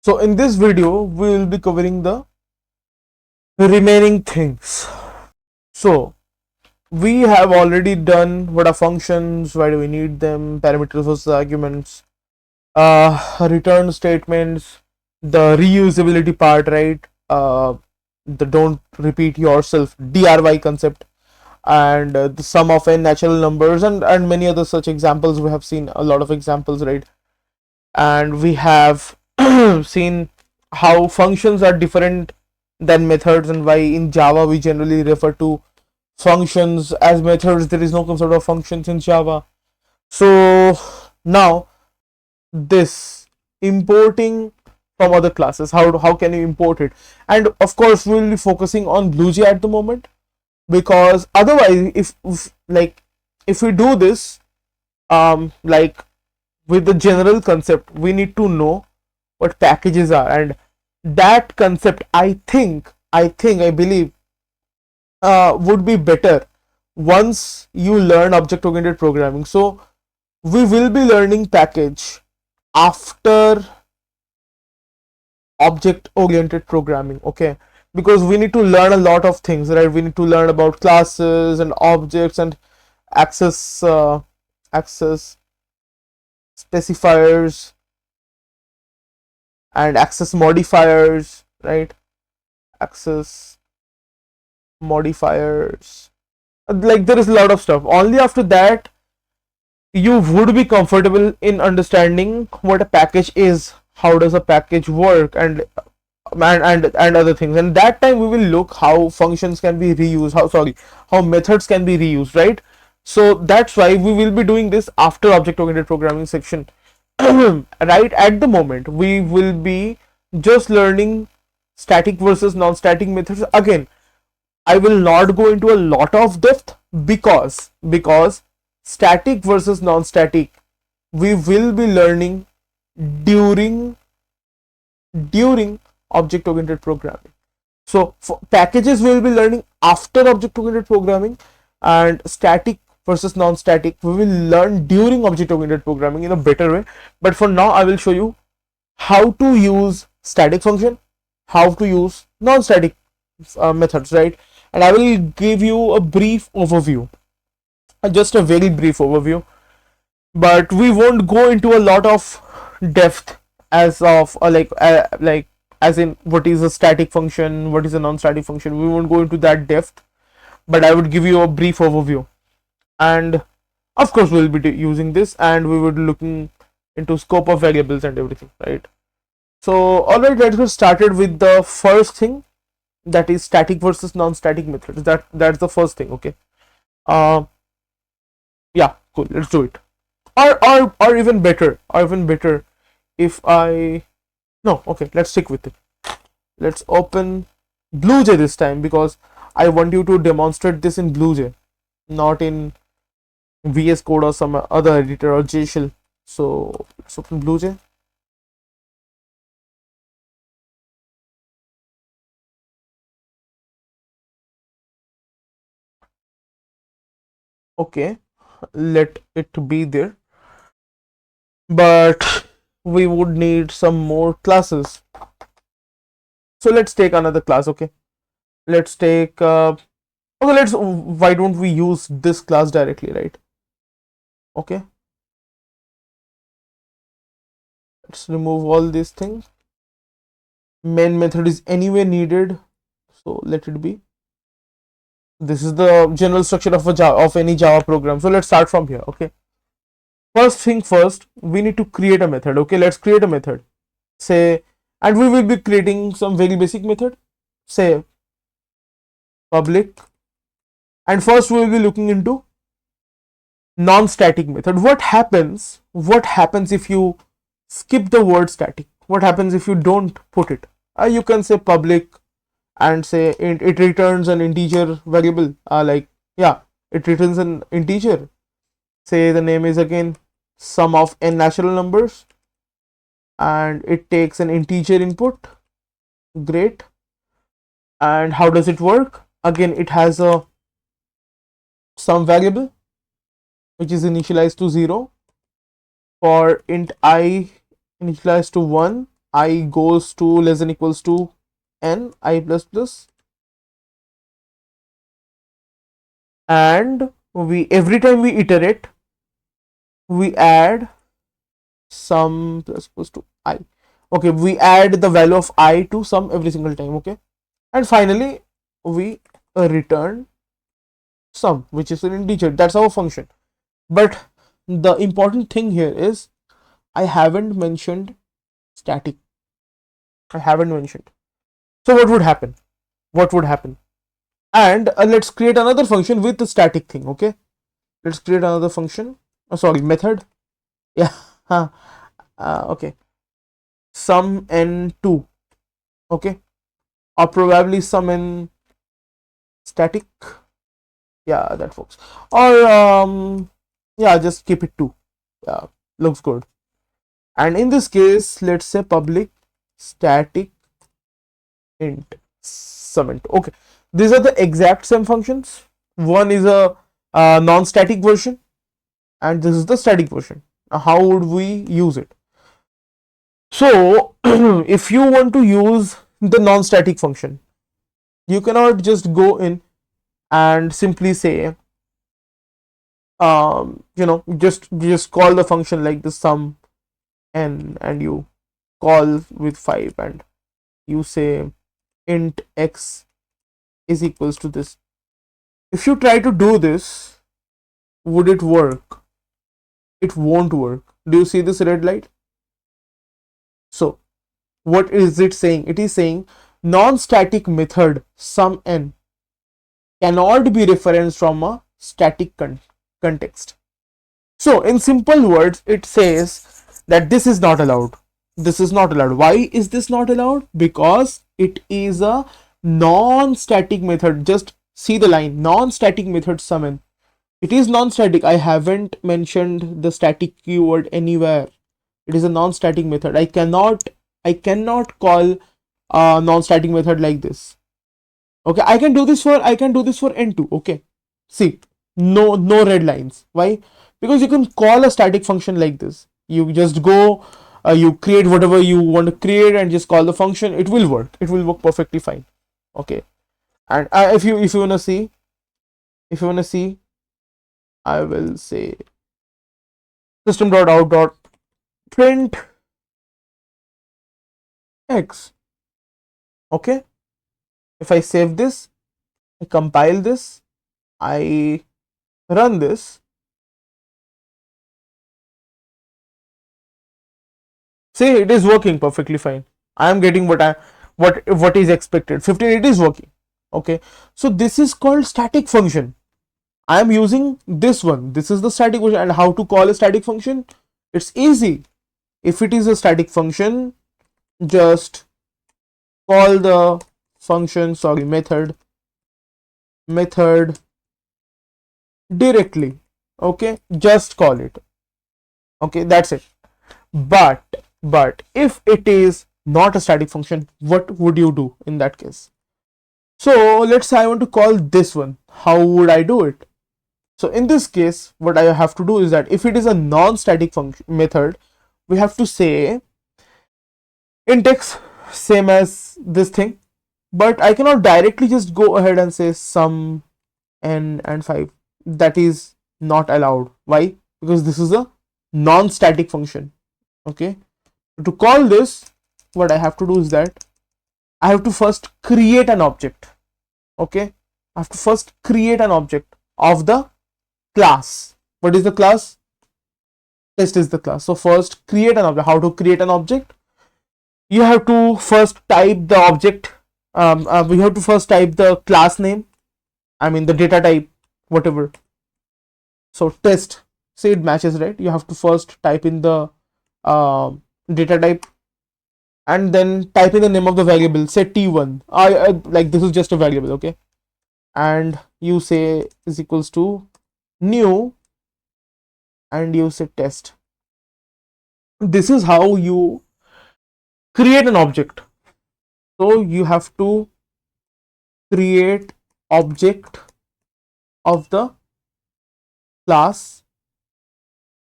So in this video, we will be covering the remaining things. So we have already done what are functions, why do we need them, parameters versus arguments, return statements, the reusability part, right? The don't repeat yourself DRY concept, and the sum of n natural numbers, and many other such examples. We have seen a lot of examples, right? And we have seen how functions are different than methods, and why in Java we generally refer to functions as methods. There is no concept of functions in Java. So now this importing from other classes, how can you import it? And of course we will be focusing on BlueJ at the moment, because otherwise if we do this like with the general concept, we need to know what packages are, and that concept I believe would be better once you learn object oriented programming. So we will be learning package after object oriented programming, okay? Because we need to learn a lot of things, right? We need to learn about classes and objects and access access specifiers and access modifiers, right? Access modifiers, like there is a lot of stuff. Only after that you would be comfortable in understanding what a package is, how does a package work, and other things. And that time we will look how functions can be reused, how methods can be reused, right? So that's why we will be doing this after object oriented programming section. Right at the moment we will be just learning static versus non-static methods. Again, I will not go into a lot of depth because static versus non-static we will be learning during object oriented programming. So for packages we will be learning after object oriented programming, and static versus non-static we will learn during object oriented programming in a better way. But for now I will show you how to use static function, how to use non-static methods, right? And I will give you a brief overview, just a very brief overview, but we won't go into a lot of depth as of like as in what is a static function, what is a non-static function. We won't go into that depth, but I would give you a brief overview. And of course we'll be using this, and we would looking into scope of variables and everything, right? So alright, let's get started with the first thing, that is static versus non-static methods. That's the first thing, okay? Yeah, cool, let's do it. Or even better, if I no, okay, let's stick with it. Let's open BlueJ this time, because I want you to demonstrate this in BlueJ, not in VS Code or some other editor or JShell. So let's open BlueJ. Okay, let it be there, but we would need some more classes. So let's take another class, okay? Let's take okay, why don't we use this class directly, right? Okay, let's remove all these things. Main method is anyway needed, so let it be. This is the general structure of any Java program. So let's start from here, okay? First thing first, we need to create a method, okay? Let's create a method, say, and we will be creating some very basic method, say public, and first we will be looking into non-static method. What happens if you skip the word static? What happens if you don't put it? You can say public and say it returns an integer variable, it returns an integer. Say the name is again sum of n natural numbers, and it takes an integer input. Great. And how does it work? Again, it has a sum variable which is initialized to 0. For int I initialized to 1, I goes to less than equals to n I plus plus, and we every time we iterate we add sum plus equals to I. Okay, we add the value of I to sum every single time. Okay, and finally we return sum, which is an integer. That's our function. But the important thing here is I haven't mentioned static. I haven't mentioned. So what would happen? What would happen? And let's create another function with the static thing. Okay, let's create another function. Oh, sorry, method. Yeah. Okay. Sum n2. Okay, or probably sum n static. Yeah, that works. Or yeah, just keep it 2. Yeah, looks good. And in this case, let's say public static int sum int. Okay, these are the exact same functions. One is a non-static version, and this is the static version. Now, how would we use it? So if you want to use the non-static function, you cannot just go in and simply say just call the function like the sum n, and you call with 5 and you say int x is equals to this. If you try to do this, would it work? It won't work. Do you see this red light? So what is it saying? It is saying non-static method sum n cannot be referenced from a static context. So in simple words, it says that this is not allowed. This is not allowed. Why is this not allowed? Because it is a non-static method. Just see the line, non-static method sum n. It is non-static. I haven't mentioned the static keyword anywhere. It is a non-static method. I cannot call a non-static method like this. Okay, I can do this for n2. Okay, see, no red lines. Why? Because you can call a static function like this. You just go, you create whatever you want to create and just call the function. It will work. It will work perfectly fine. Okay, and if you wanna see, I will say system.out.print x. Okay, if I save this, I compile this, I run this. See, it is working perfectly fine. I am getting what is expected. 15, it is working. Okay, so this is called static function. I am using this one. This is the static function. And how to call a static function? It's easy. If it is a static function, just call the function, sorry, method directly. Okay, just call it. Okay, that's it. But if it is not a static function, what would you do in that case? So let's say I want to call this one. How would I do it? So in this case, what I have to do is that if it is a non-static function method, we have to say int x, same as this thing, but I cannot directly just go ahead and say sum n and 5. That is not allowed. Why? Because this is a non-static function. Okay, to call this, what I have to do is that I have to first create an object. Okay, I have to first create an object of the class. What is the class? Test is the class. So first create an object. How to create an object? You have to first type the object. We have to first type the class name. I mean the data type, whatever. So test. Say it matches, right? You have to first type in the data type, and then type in the name of the variable. Say t1. Like this is just a variable. Okay, and you say is equals to new, and you say test. This is how you create an object. So you have to create object of the class,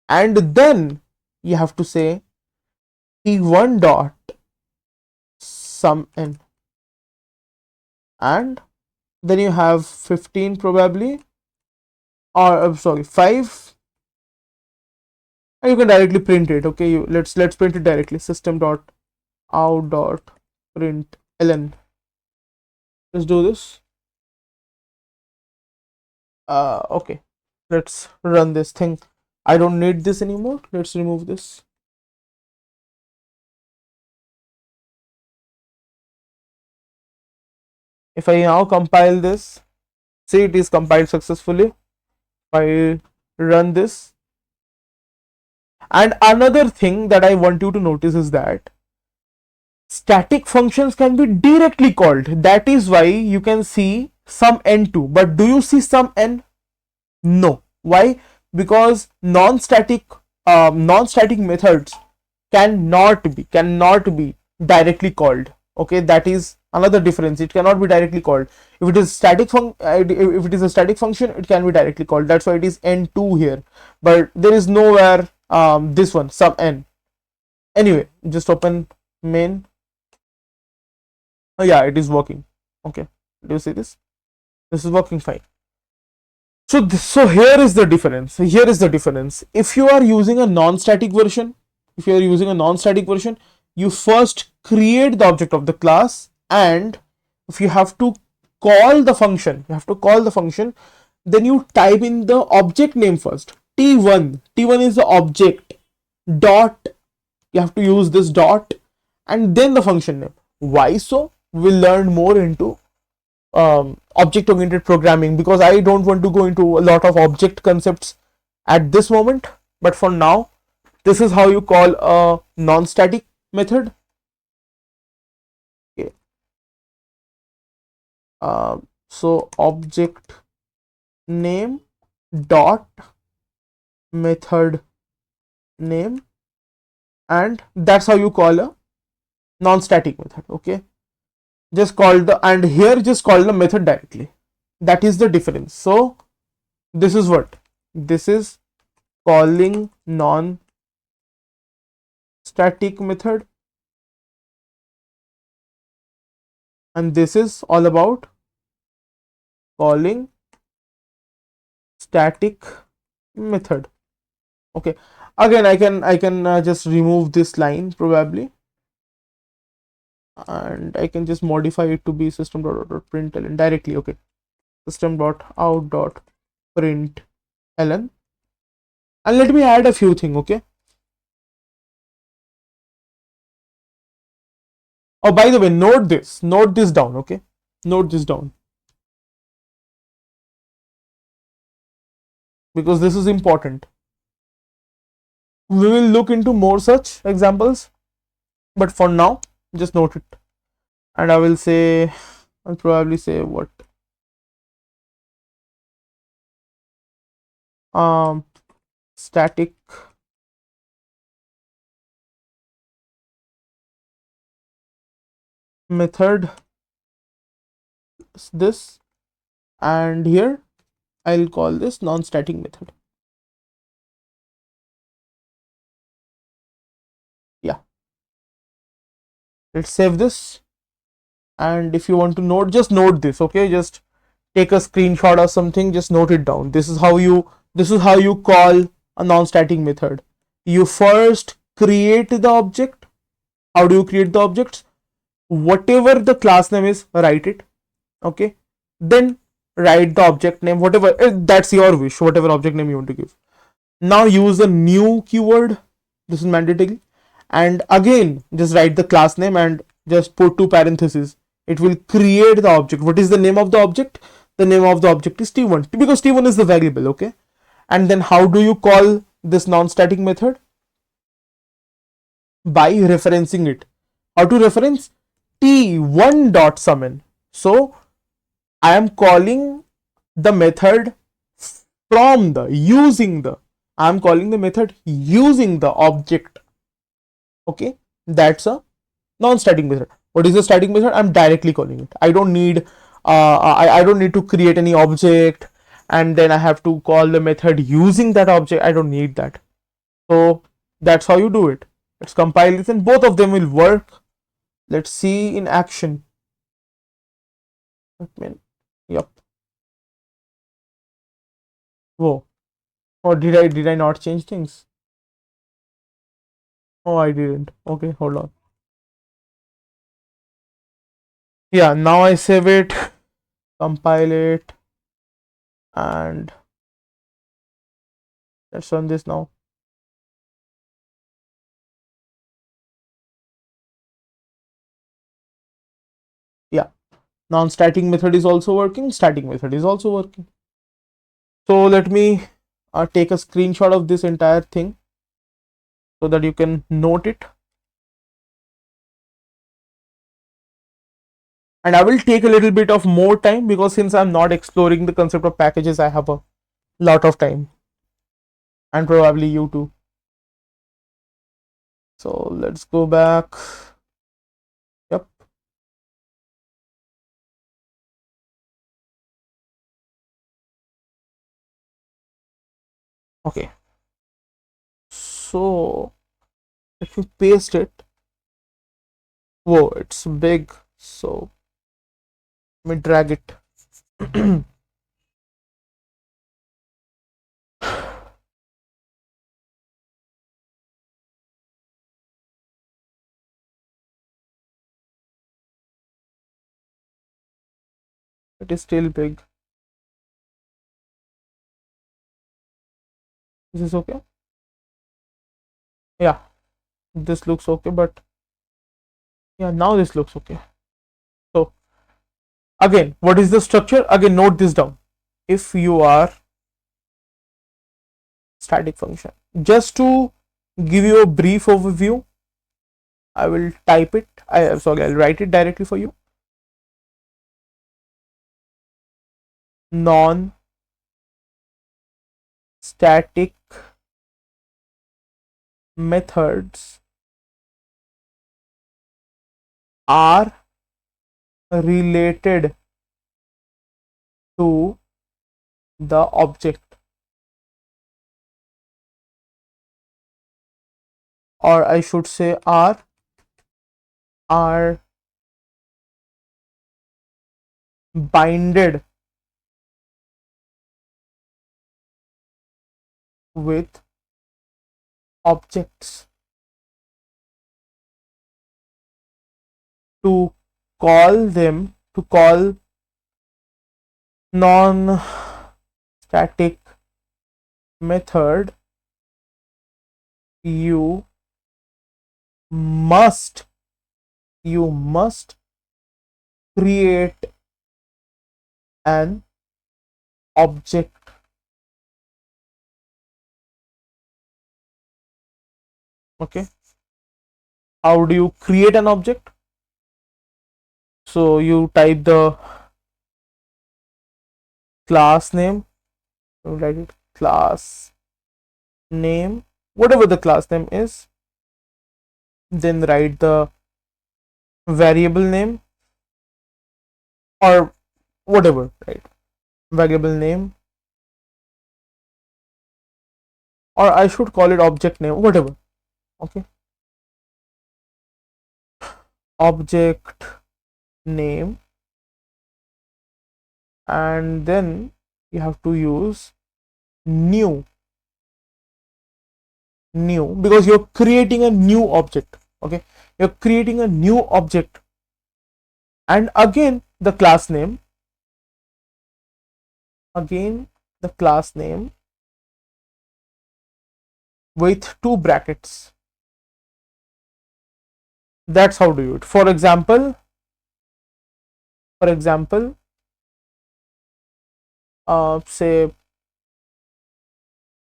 and then you have to say t1 dot sum n, and then you have 15 probably, or sorry 5, and you can directly print it. Okay, let's print it directly. System dot out dot print ln. Let's do this. Okay, let's run this thing. I don't need this anymore. Let's remove this. If I now compile this, see, it is compiled successfully. If I run this, and another thing that I want you to notice is that static functions can be directly called. That is why you can see sum n2, but do you see sum n? No. Why? Because non-static methods cannot be directly called. Okay, that is another difference. It cannot be directly called. If it is if it is a static function, it can be directly called. That's why it is n2 here, but there is nowhere this one sum n. Anyway, just open main. Oh yeah, it is working. Okay, do you see this? This is working fine. So here is the difference. Here is the difference. If you are using a non-static version, you first create the object of the class, and if you have to call the function, then you type in the object name first. T1 is the object dot. You have to use this dot, and then the function name. Why so? We'll learn more into object-oriented programming, because I don't want to go into a lot of object concepts at this moment. But for now, this is how you call a non-static method. Okay. So object name dot method name, and that's how you call a non-static method. Okay, just call the, and here just call the method directly. That is the difference. So this is what this is calling non-static method, and this is all about calling static method. Okay, again I can just remove this line probably, and I can just modify it to be system.out.println directly. Okay, system.out.println, and let me add a few things. Okay, oh, by the way, note this down. Okay, note this down, because this is important. We will look into more such examples, but for now just note it. And I'll probably say what static method this, and here I'll call this non-static method. Yeah, let's save this. And if you want to note, just note this. Okay, just take a screenshot or something, just note it down. This is how you call a non-static method. You first create the object. How do you create the objects? Whatever the class name is, write it. Okay, then write the object name, whatever, that's your wish, whatever object name you want to give. Now use a new keyword. This is mandatory. And again, just write the class name and just put 2 parentheses. It will create the object. What is the name of the object? The name of the object is T1, because T1 is the variable. Okay, and then how do you call this non-static method? By referencing it. How to reference? T1.summon. So I am calling the method from the I'm calling the method using the object. Okay, that's a non-static method. What is the static method? I'm directly calling it. I don't need I don't need to create any object and then I have to call the method using that object. I don't need that. So that's how you do it. Let's compile this, and both of them will work Let's see in action. Yep. Whoa. Or did I not change things? Oh, I didn't. Okay, hold on. Yeah, now I save it, compile it, and let's run this now. Yeah, non-static method is also working, static method is also working. So let me take a screenshot of this entire thing so that you can note it. And I will take a little bit of more time because since I'm not exploring the concept of packages, I have a lot of time, and probably you too. So let's go back. Yep. Okay. So if you paste it, whoa, it's big. So let me drag it. It is still big. Is this okay? Yeah, this looks okay, but yeah, now this looks okay. So again, what is the structure? Again, note this down. If you are static function, just to give you a brief overview, I will type it. I'll write it directly for you. Non-static methods are related to the object, or I should say are binded with objects. To call non-static method, you must create an object. Okay, how do you create an object? So you type the class name, you write it class name, whatever the class name is, then write the variable name or whatever, right? Variable name, or I should call it object name, whatever. Okay, object name, and then you have to use new because you're creating a new object. Okay, you're creating a new object, and again the class name, with two brackets. That's how to do it. For example, say,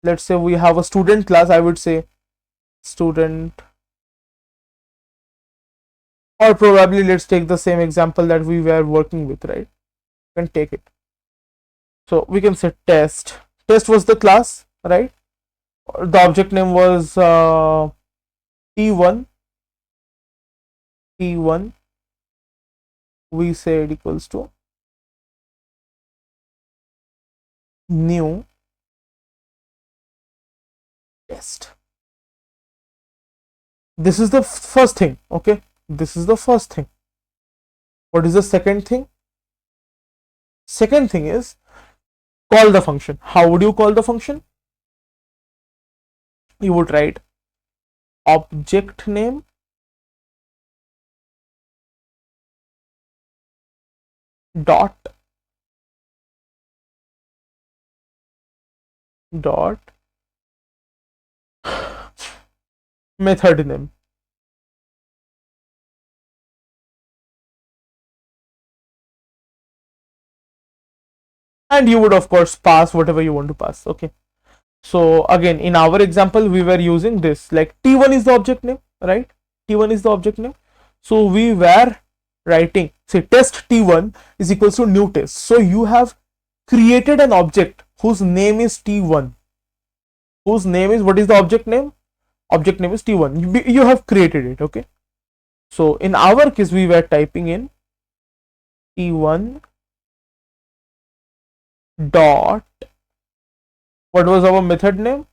let's say we have a student class. I would say student, or probably let's take the same example that we were working with, right? You can take it. So we can say test. Test was the class, right? The object name was T1. We said equals to new test. This is the first thing. Okay, This is the first thing. What is the second thing? Second thing is call the function. How would you call the function? You would write object name dot method name. And you would of course pass whatever you want to pass. Okay, so again in our example we were using this, like t1 is the object name, right? T1 is the object name, so we were writing, say, test t1 is equals to new test. So you have created an object whose name is t1, whose name is, what is the object name? Object name is t1. You have created it. Okay, so in our case we were typing in t1 dot, what was our method name?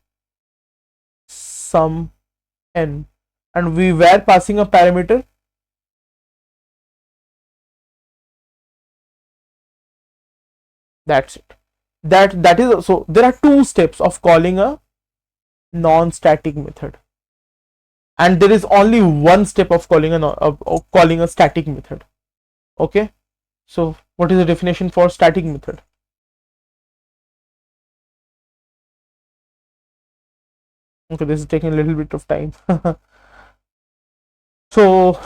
Sum n, and we were passing a parameter. That's it. That is, so there are two steps of calling a non-static method, and there is only one step of calling a static method. Okay, so what is the definition for static method? Okay, this is taking a little bit of time. So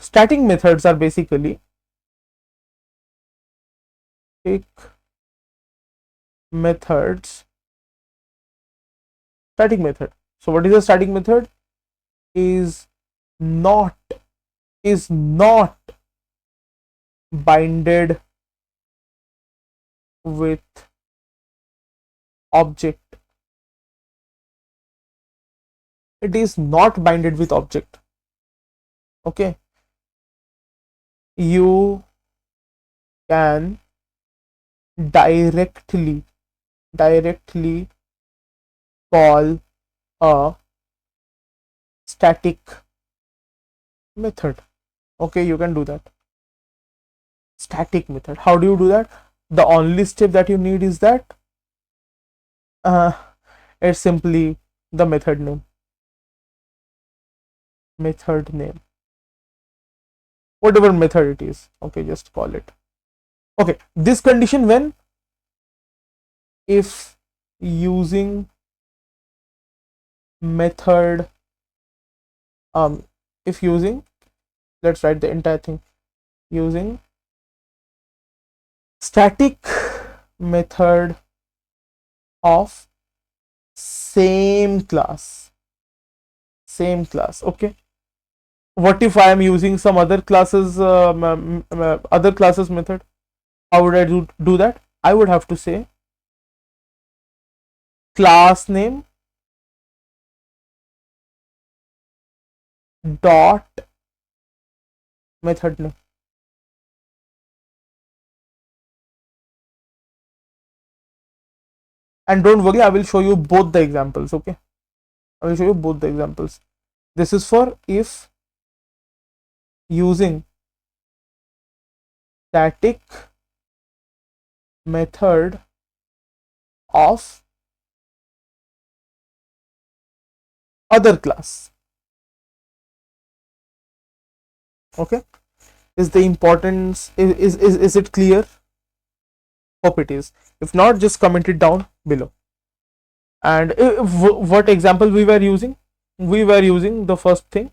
static methods are basically static method. So what is a static method? Is not binded with object. It is not binded with object. Okay, you can directly call a static method. Okay, you can do that. Static method. How do you do that? The only step that you need is that it's simply the method name. Whatever method it is. Okay, just call it. Okay, this condition when, if using method, if using, let's write the entire thing, using static method of same class. Okay, what if I am using some other classes method? How would I do that? I would have to say class name dot method name. And don't worry, I will show you both the examples. Okay, I will show you both the examples. This is for if using static method of other class. Okay, is the importance, is it clear? Hope it is. If not, just comment it down below. And what example we were using? We were using the first thing.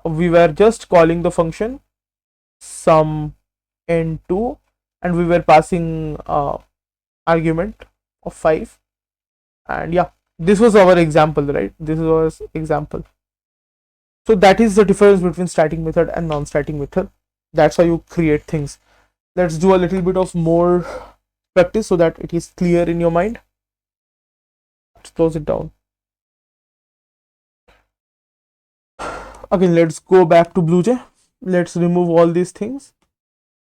We were just calling the function sum n2, and we were passing argument of 5. And yeah, this was our example, right? This was example. So that is the difference between static method and non-static method. That's how you create things. Let's do a little bit of more practice so that it is clear in your mind. Let's close it down. Again, let's go back to BlueJ. Let's remove all these things,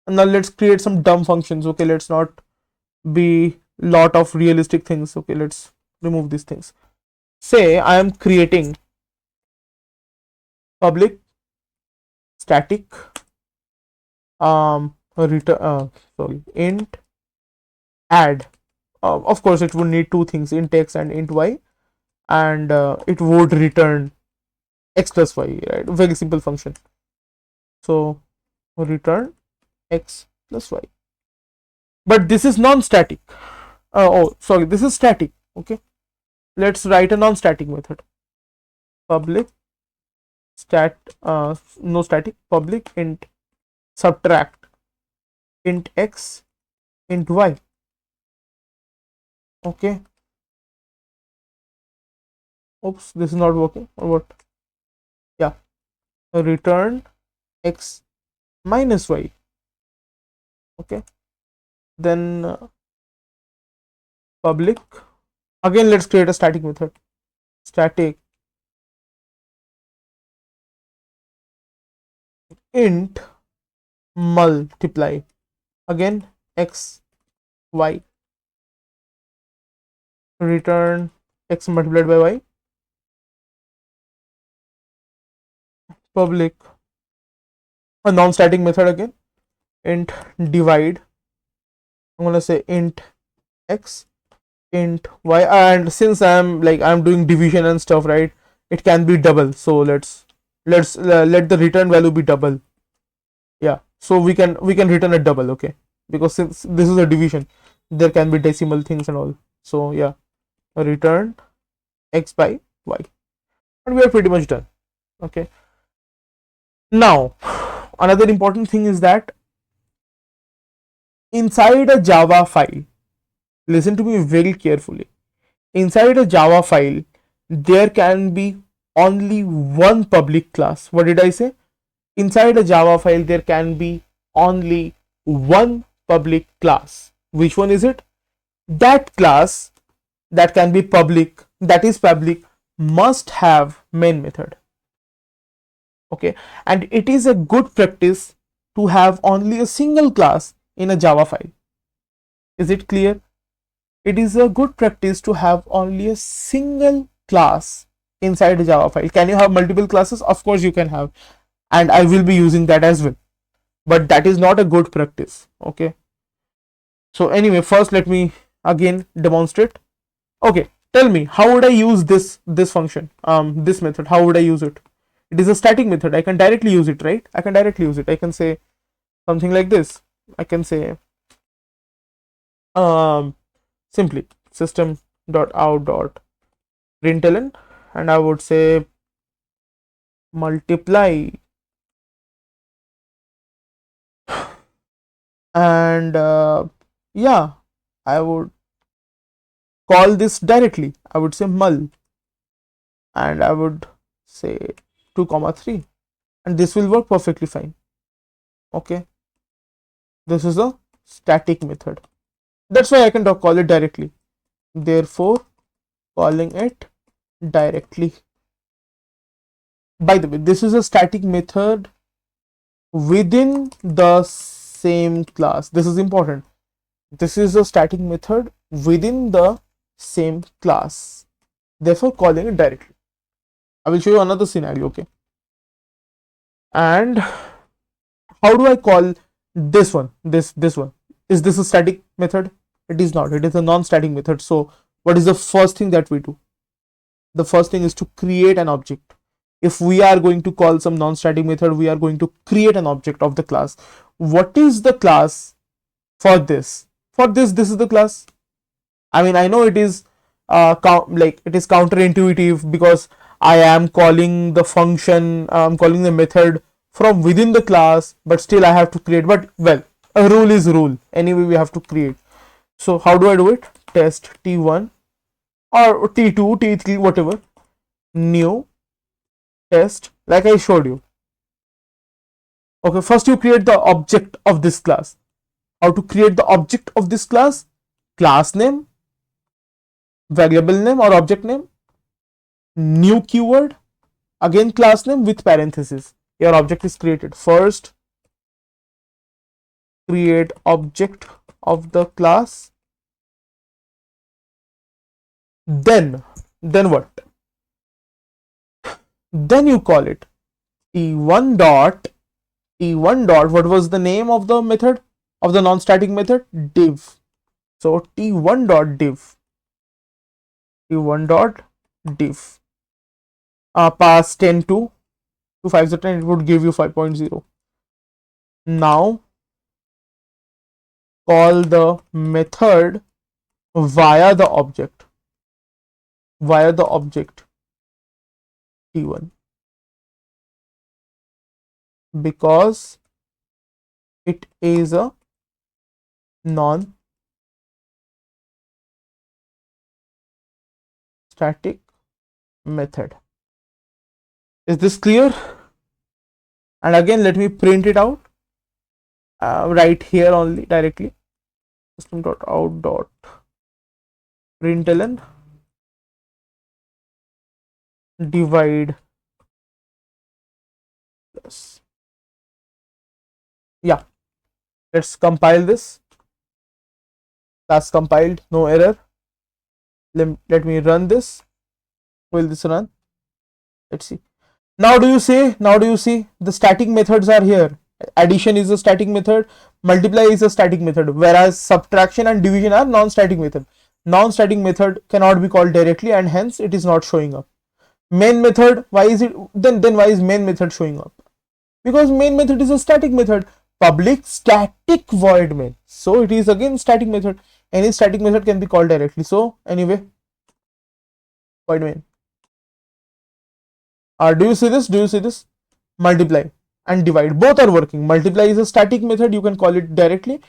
and now let's create some dumb functions. Okay, let's not be lot of realistic things. Okay, let's remove these things. Say I am creating public static return sorry int add. Of course it would need two things, int x and int y, and it would return x plus y, right? Very simple function. So return x plus y, but this is non-static. Oh sorry, this is static. Okay, let's write a non-static method. Public no static, public int subtract int x int y. Okay, oops, this is not working, or what? Yeah, return x minus y. Okay, then public, again let's create a static method. Static int multiply, again x y, return x multiplied by y. Public, a non-static method again, int divide. I'm gonna say int x int y, and since I'm doing division and stuff, right, it can be double, so let's let the return value be double. Yeah, so we can return a double. Okay, because since this is a division, there can be decimal things and all. So yeah, return x by y, and we are pretty much done. Okay, now another important thing is that inside a Java file, listen to me very carefully, inside a Java file there can be only one public class. What did I say? Inside a Java file there can be only one public class. Which one is it? That class that can be public, that is public, must have main method. Okay, and it is a good practice to have only a single class in a Java file. Is it clear? It is a good practice to have only a single class inside a Java file. Can you have multiple classes? Of course you can have, and I will be using that as well, but that is not a good practice. Okay, so anyway, first let me again demonstrate. Okay, tell me, how would I use this function, this method? How would I use it? It is a static method. I can directly use it, right? I can directly use it. I can say something like this. I can say simply system.out.println, and I would say multiply, and yeah, I would call this directly. I would say mul, and I would say 2,3, and this will work perfectly fine. Okay, this is a static method. That's why I can call it directly. Therefore, calling it directly. By the way, this is a static method within the same class. This is important. This is a static method within the same class. Therefore, calling it directly. I will show you another scenario. Okay. And how do I call this one? This one. Is this a static method? It is not. It is a non-static method. So what is the first thing that we do? The first thing is to create an object. If we are going to call some non-static method, we are going to create an object of the class. What is the class for this? For this is the class. I mean, I know it is it is counterintuitive, because I am calling the function, I'm calling the method from within the class, but still I have to create. But well, a rule is rule. Anyway, we have to create. So how do I do it? Test t1 or t2, t3, whatever. New test, like I showed you. Okay, first you create the object of this class. How to create the object of this class? Class name, variable name or object name, new keyword, again class name with parenthesis. Your object is created. First, create object of the class. Then what? Then you call it t1 dot t1 dot, what was the name of the method, of the non-static method? Div. So t1 dot div, t1 dot div, pass 10 to 5 to 10, it would give you 5.0. Now call the method via the object t1, because it is a non-static method. Is this clear? And again, let me print it out right here only directly. System.out.println divide plus. Yeah, let's compile this. That's compiled, no error. Let me run this. Will this run? Let's see. Now do you see the static methods are here? Addition is a static method, multiply is a static method, whereas subtraction and division are non-static method. Non-static method cannot be called directly, and hence it is not showing up. Main method, why is it then why is main method showing up? Because main method is a static method, public static void main, so it is again static method. Any static method can be called directly. So anyway, void main. Do you see this? Multiply and divide, both are working. Multiply is a static method, you can call it directly.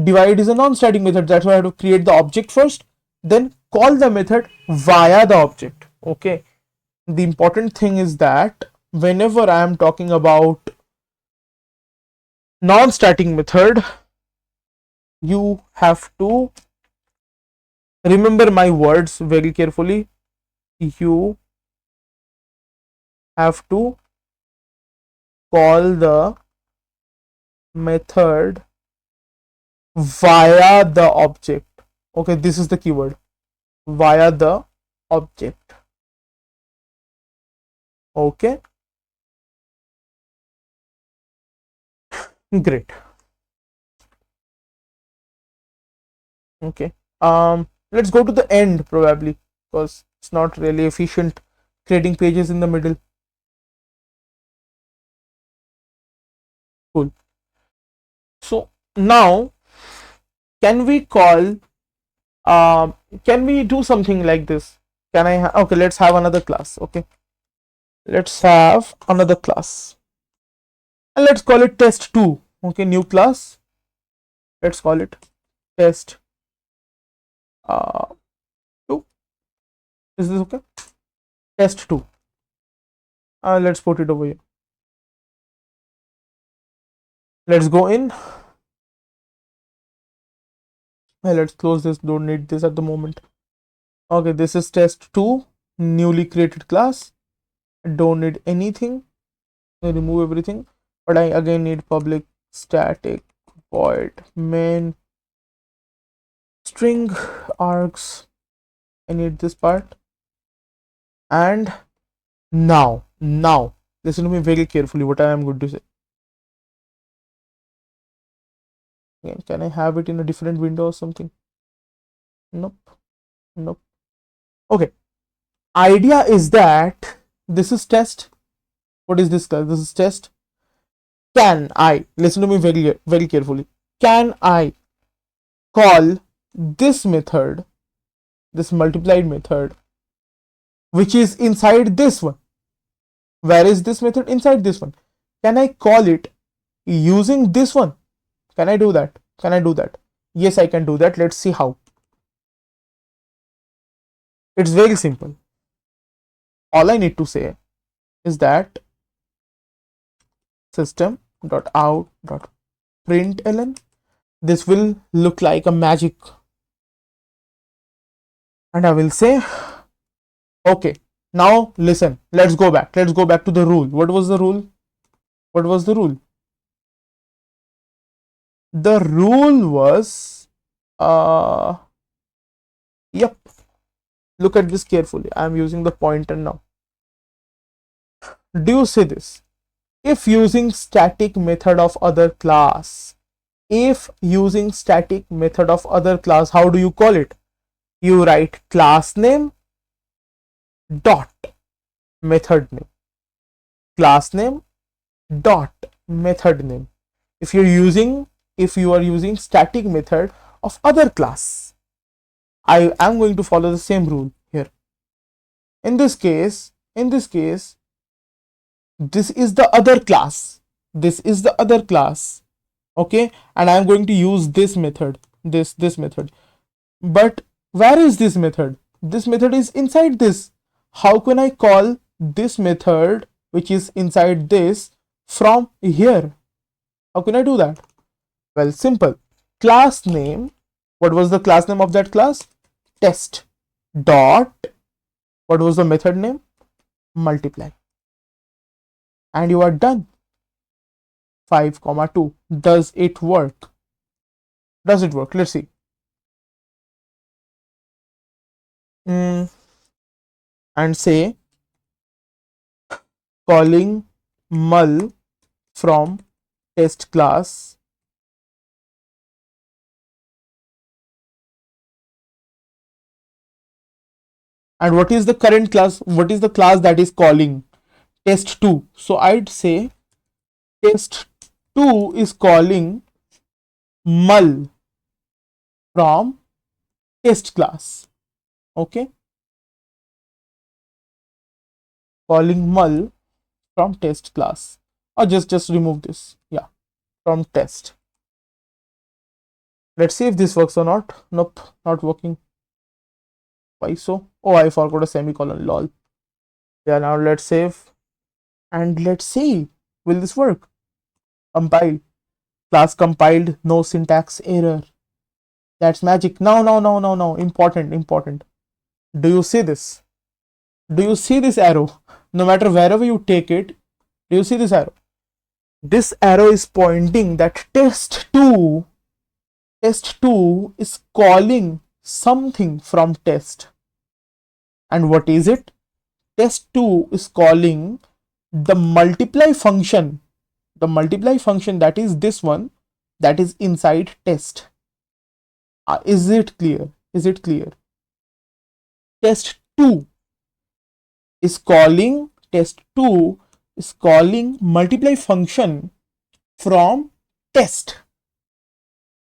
Divide is a non-static method, that's why I have to create the object first, then call the method via the object. Okay, the important thing is that whenever I am talking about non-static method, you have to remember my words very carefully. You have to call the method via the object. Okay, this is the keyword, via the object. Okay, great. Okay, let's go to the end probably, because it's not really efficient creating pages in the middle. Cool. So now can we call can we do something like this? Can I okay, let's have another class. Okay, let's have another class and let's call it test2. Okay, new class, let's call it test 2. Is this okay? Test2. Let's put it over here. Let's go in. Let's close this, don't need this at the moment. Okay, this is test2, newly created class. I don't need anything, I remove everything, but I again need public static void main string args. I need this part. And now listen to me very carefully what I am going to say. Again, can I have it in a different window or something? Nope. Okay, idea is that this is test. What is this guy? This is test. Can I, listen to me very carefully, can I call this method, this multiplied method, which is inside this one? Where is this method? Inside this one. Can I call it using this one? Can I do that? Yes, I can do that. Let's see how. It's very simple. All I need to say is that system.out.println, this will look like a magic, and I will say, okay, now listen, let's go back to the rule. What was the rule? The rule was yep, look at this carefully. I am using the pointer now. Do you see this? if using static method of other class, if using static method of other class, how do you call it? You write class name dot method name, class name dot method name. If you are using static method of other class, I am going to follow the same rule here. In this case, this is the other class. This is the other class. Okay, and I am going to use this method, this method. But where is this method? This method is inside this. How can I call this method which is inside this from here? How can I do that? Well, simple. Class name. What was the class name of that class? Test dot. What was the method name? Multiply. And you are done. 5,2. Does it work? Does it work? Let's see. And say calling mul from test class and what is the current class? What is the class that is calling? Test2. So I'd say test2 is calling mul from test class. Okay, calling mul from test class, or just remove this. Yeah, from test. Let's see if this works or not. Nope, not working. Why so? Oh, I forgot a semicolon. Lol. Yeah, now let's save and let's see, will this work? Compile. Class compiled, no syntax error. That's magic. No, important. Do you see this? Do you see this arrow? No matter wherever you take it, do you see this arrow? This arrow is pointing that test2 is calling something from test. And what is it? Test2 is calling the multiply function. The multiply function, that is this one, that is inside test. Is it clear? Is it clear? Test2 is calling multiply function from test,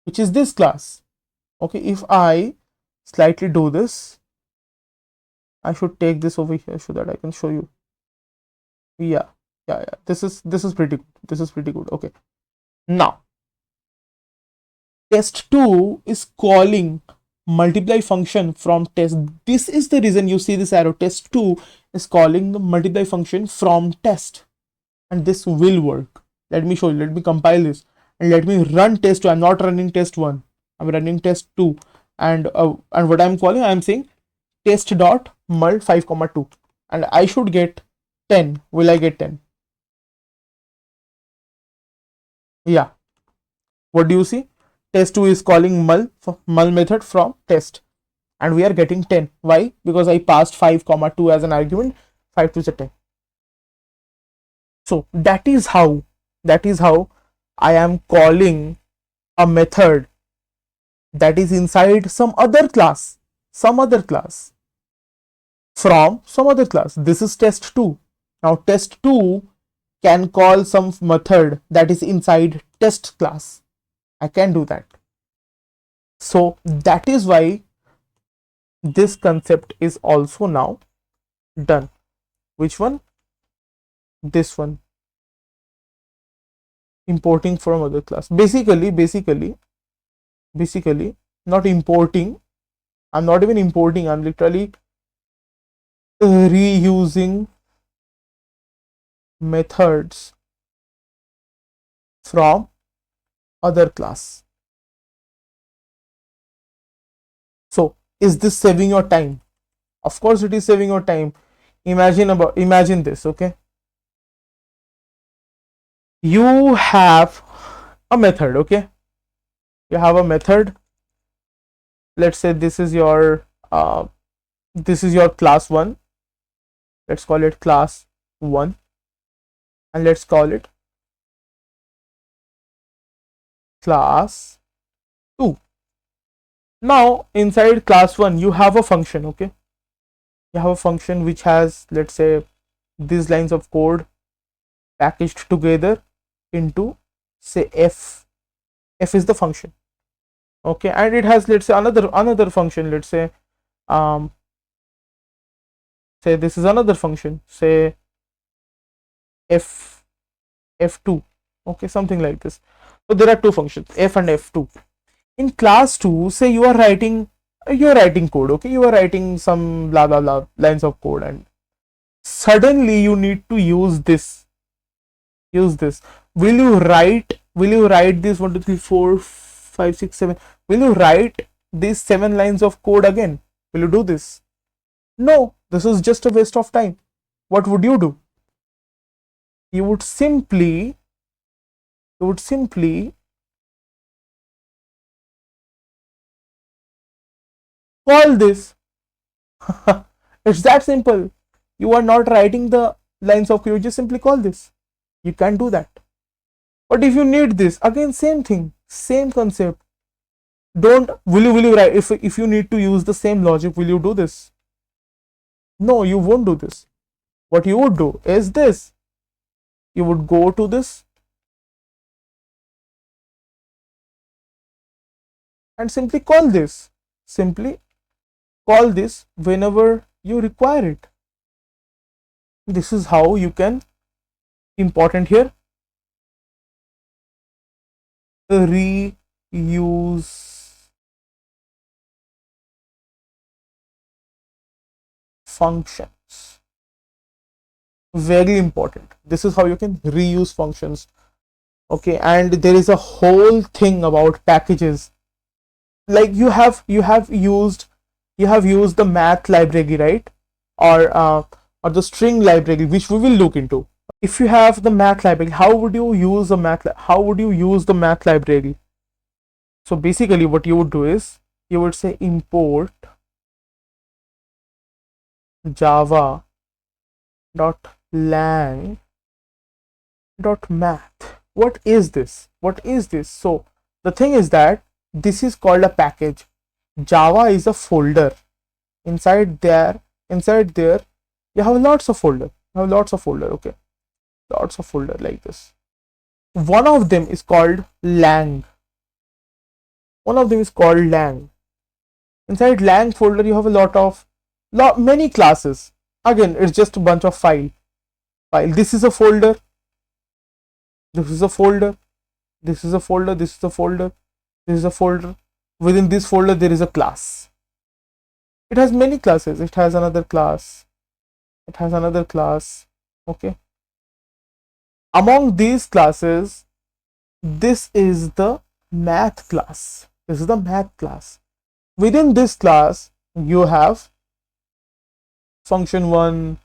which is this class. Okay, if I slightly do this, I should take this over here so that I can show you. Yeah. This is pretty good. This is pretty good. Okay. Now, test2 is calling multiply function from test. This is the reason you see this arrow. Test2 is calling the multiply function from test, and this will work. Let me show you. Let me compile this and let me run test2. I'm not running test1. I'm running test2, and what I'm calling, I'm saying test dot mul 5,2, and I should get 10. Will I get 10? Yeah. What do you see? Test2 is calling mul method from test, and we are getting 10. Why? Because I passed 5,2 as an argument. 5 to the 10. So that is how I am calling a method that is inside some other class from some other class. This is test2. Now test2 can call some method that is inside test class. I can do that. So that is why this concept is also now done. Which one? This one. Importing from other class. Basically, not importing. I'm not even importing. I'm literally reusing methods from other class. So is this saving your time? Of course it is saving your time. Imagine this. Okay, you have a method. Okay, you have a method. Let's say this is your class 1. Let's call it class 1, and let's call it class 2. Now inside class 1 you have a function, okay, you have a function which has, let's say, these lines of code packaged together into, say, f is the function, okay, and it has, let's say, another function, let's say, um say this is another function, say f2, okay, something like this. So there are two functions, f and f2. In class 2, say you're writing code, okay, you are writing some blah blah blah lines of code, and suddenly you need to use this. Will you write this 1 2 3 4 5 6 7? Will you write these 7 lines of code again? Will you do this? No, this is just a waste of time. What would you do? You would simply call this. It's that simple. You are not writing the lines of code, you just simply call this. You can do that. But if you need this, again, same thing, same concept. Will you write, if you need to use the same logic, will you do this? No, you won't do this. What you would do is this. You would go to this and simply call this. Simply call this whenever you require it. This is how you can, important here, reuse functions. Very important. This is how you can reuse functions. Okay, and there is a whole thing about packages. Like you have used the math library, right? Or the string library, which we will look into. If you have the math library, how would you use the math library? So basically what you would do is you would say import java.lang.math. What is this? So the thing is that this is called a package. Java is a folder. Inside there you have lots of folder. Okay, lots of folder like this. One of them is called lang. Inside lang folder you have a many classes. Again, it's just a bunch of file. This is a folder. This is a folder. Within this folder there is a class. It has many classes. It has another class. Okay. Among these classes, this is the math class. Within this class, you have function 1.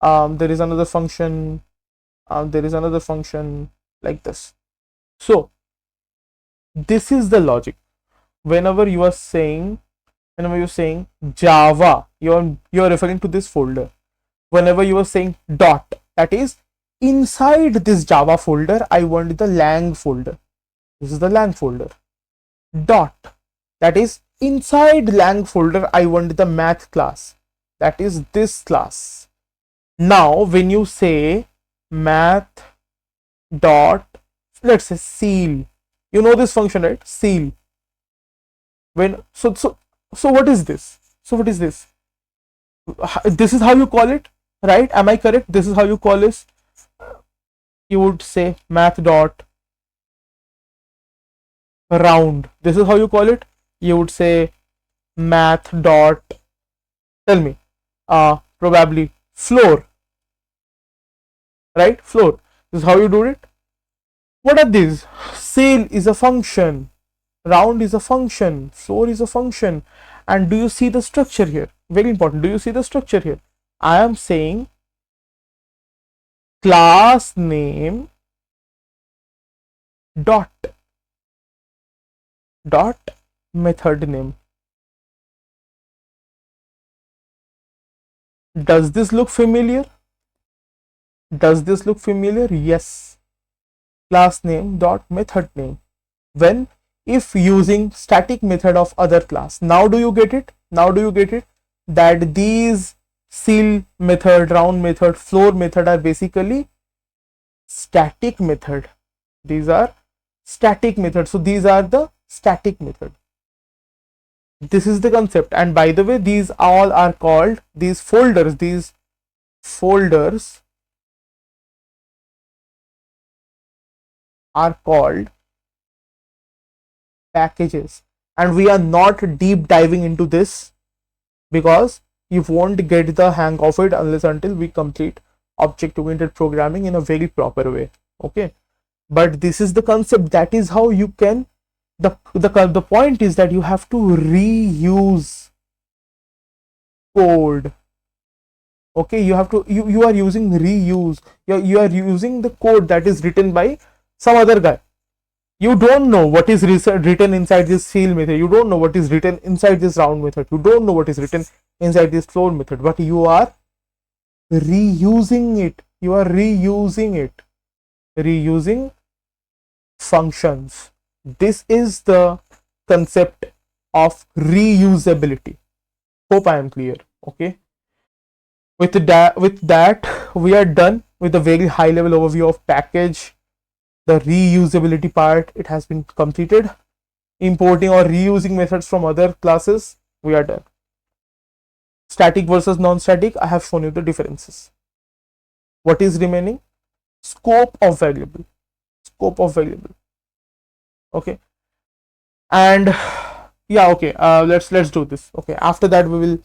There is another function. Like this. So this is the logic. Whenever you're saying Java, you're referring to this folder. Whenever you are saying dot, that is inside this Java folder, I want the lang folder. This is the lang folder. Dot, that is inside lang folder, I want the math class. That is this class. Now when you say math dot, let's say ceil, you know this function, right? Ceil. So what is this? This is how you call it, right? Am I correct? This is how you call this. You would say math dot round. This is how you call it. You would say math dot, tell me, probably floor, right? Floor. This is how you do it. What are these? Ceil is a function, round is a function, floor is a function. And do you see the structure here? Very important. Do you see the structure here? I am saying class name dot method name. Does this look familiar? Does this look familiar? Yes. Class name dot method name. When if using static method of other class. Now do you get it? Now do you get it? That these seal method, round method, floor method are basically static method. These are static method. So these are the static method. This is the concept. And by the way, these all are called, these folders are called packages. And we are not deep diving into this because you won't get the hang of it unless until we complete object oriented programming in a very proper way. Okay, but this is the concept. That is how you can, the point is that you have to reuse code. Okay, you have to, you are using reuse, you are using the code that is written by some other guy. You don't know what is written inside this seal method, you don't know what is written inside this round method, you don't know what is written inside this floor method, but you are reusing it. You are reusing functions. This is the concept of reusability. Hope I am clear. Okay, with that we are done with a very high level overview of package. The reusability part, it has been completed. Importing or reusing methods from other classes, we are done. Static versus non-static, I have shown you the differences. What is remaining? Scope of variable. Okay, and yeah, okay, let's do this. Okay, after that we will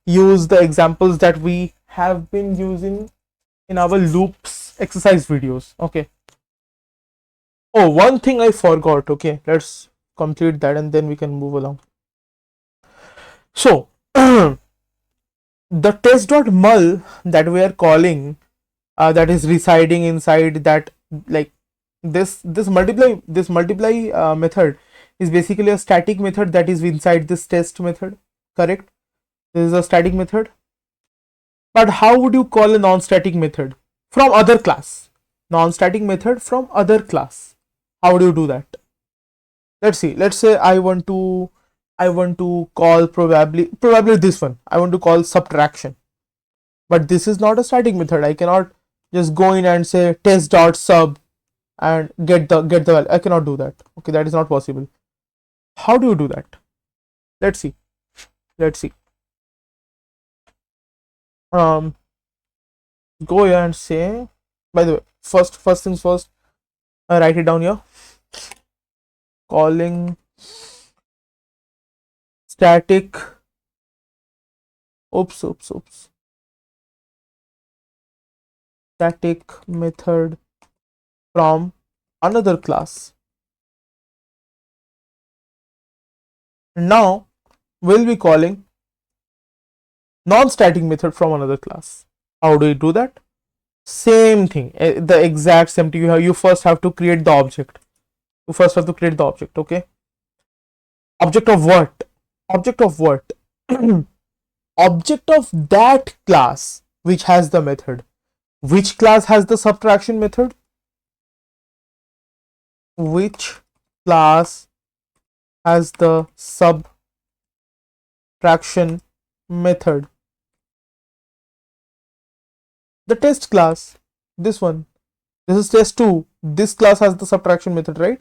use the examples that we have been using in our loops exercise videos. Okay. Oh, one thing I forgot. Okay, let's complete that and then we can move along. So the test.mul that we are calling, that is residing inside that, like this multiply method is basically a static method that is inside this test method. Correct? This is a static method. But how would you call a non-static method from other class? Non-static method from other class. How do you do that? Let's see. Let's say I want to call probably this one. I want to call subtraction. But this is not a static method. I cannot just go in and say test.sub and get the value. I cannot do that. Okay, that is not possible. How do you do that? Let's see. Go here and say, by the way, first things first, write it down here. Calling static, static method from another class. Now we'll be calling non-static method from another class. How do you do that? Same thing, the exact same thing. You first have to create the object. Okay, object of what? Object of that class which has the method. Which class has the subtraction method? Which class has the subtraction method? The test class. This one. This is test2. This class has the subtraction method, right?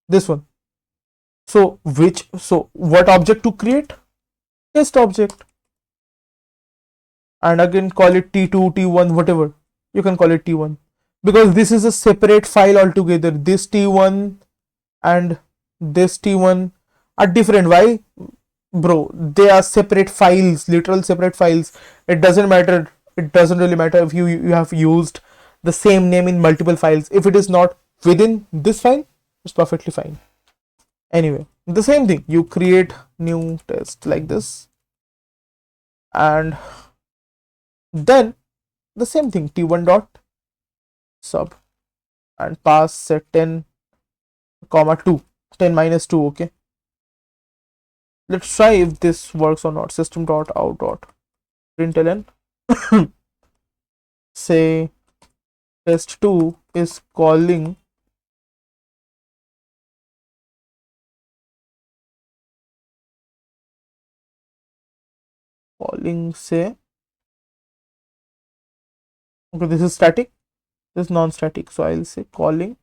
This one. So what object to create? Test object. And again call it T2, T1, whatever. You can call it T1. Because this is a separate file altogether. This T1 and this T1 are different. Why? Bro, they are separate files, literal separate files. It doesn't matter. It doesn't really matter if you have used the same name in multiple files. If it is not within this file, it's perfectly fine. Anyway, the same thing. You create new test like this, and then the same thing, T1 dot sub, and pass set 10 comma 2, 10 minus 2. Okay, let's try if this works or not. System dot out dot println say test2 is calling say, okay, this is static, this is non-static, so I'll say calling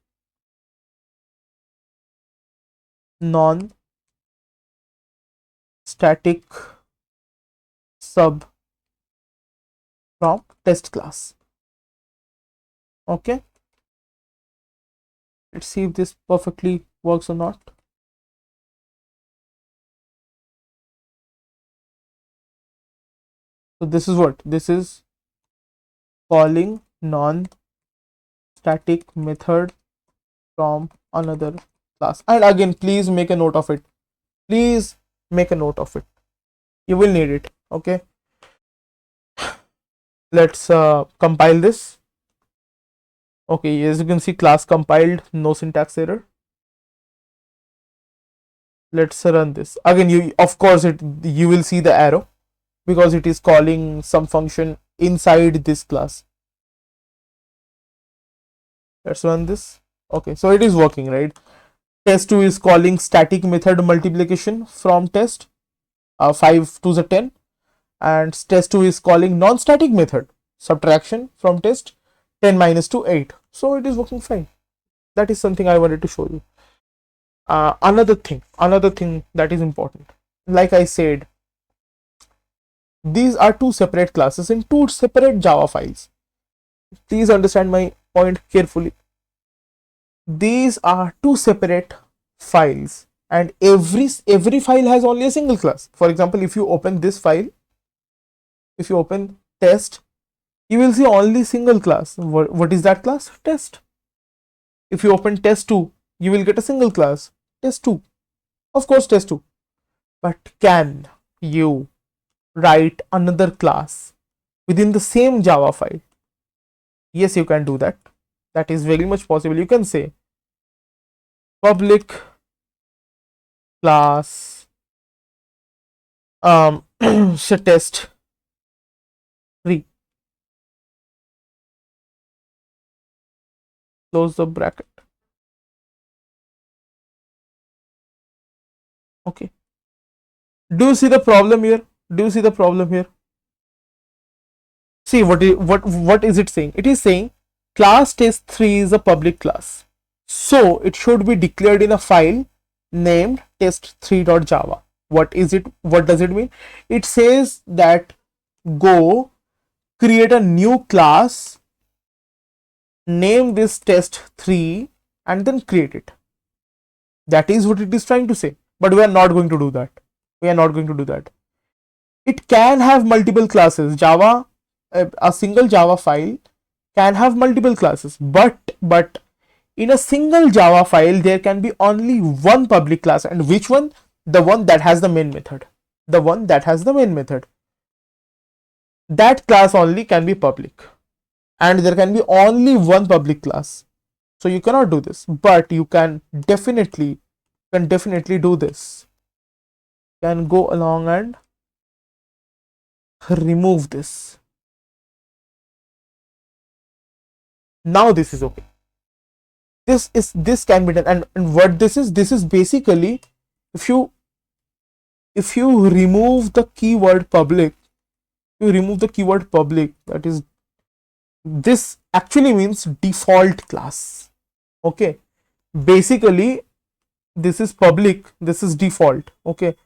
non-static sub from test class. Okay, let's see if this perfectly works or not. So this is what this is, calling non-static method from another class. And again, please make a note of it, please make a note of it, you will need it. Okay, let's compile this. Okay, as you can see, class compiled, no syntax error. Let's run this again. You, of course, you will see the arrow because it is calling some function inside this class. Let's run this. Okay, so it is working, right? Test2 is calling static method multiplication from test, 5 to the 10, and test2 is calling non-static method subtraction from test, 10 minus 2 8. So it is working fine. That is something I wanted to show you. Another thing that is important, like I said, these are two separate classes in two separate Java files. Please understand my point carefully. These are two separate files, and every file has only a single class. For example, if you open this file, if you open test, you will see only single class. What is that class? Test. If you open test2, you will get a single class, test2, of course test2. But can you write another class within the same Java file? Yes, you can do that. That is very much possible. You can say public class say test 3, close the bracket. Okay, do you see the problem here? See, what is it saying? It is saying class test3 is a public class, so it should be declared in a file named test3.java. What is it? What does it mean? It says that go create a new class, name this test3, and then create it. That is what it is trying to say. But we are not going to do that. It can have multiple classes. Java, a single Java file can have multiple classes, but in a single Java file there can be only one public class. And which one? The one that has the main method. That class only can be public, and there can be only one public class. So you cannot do this, but you can definitely do this. You can go along and remove this. Now this is okay. This can be done. And what this is basically, if you remove the keyword public, that is, this actually means default class. Okay, basically this is public, this is default. Okay,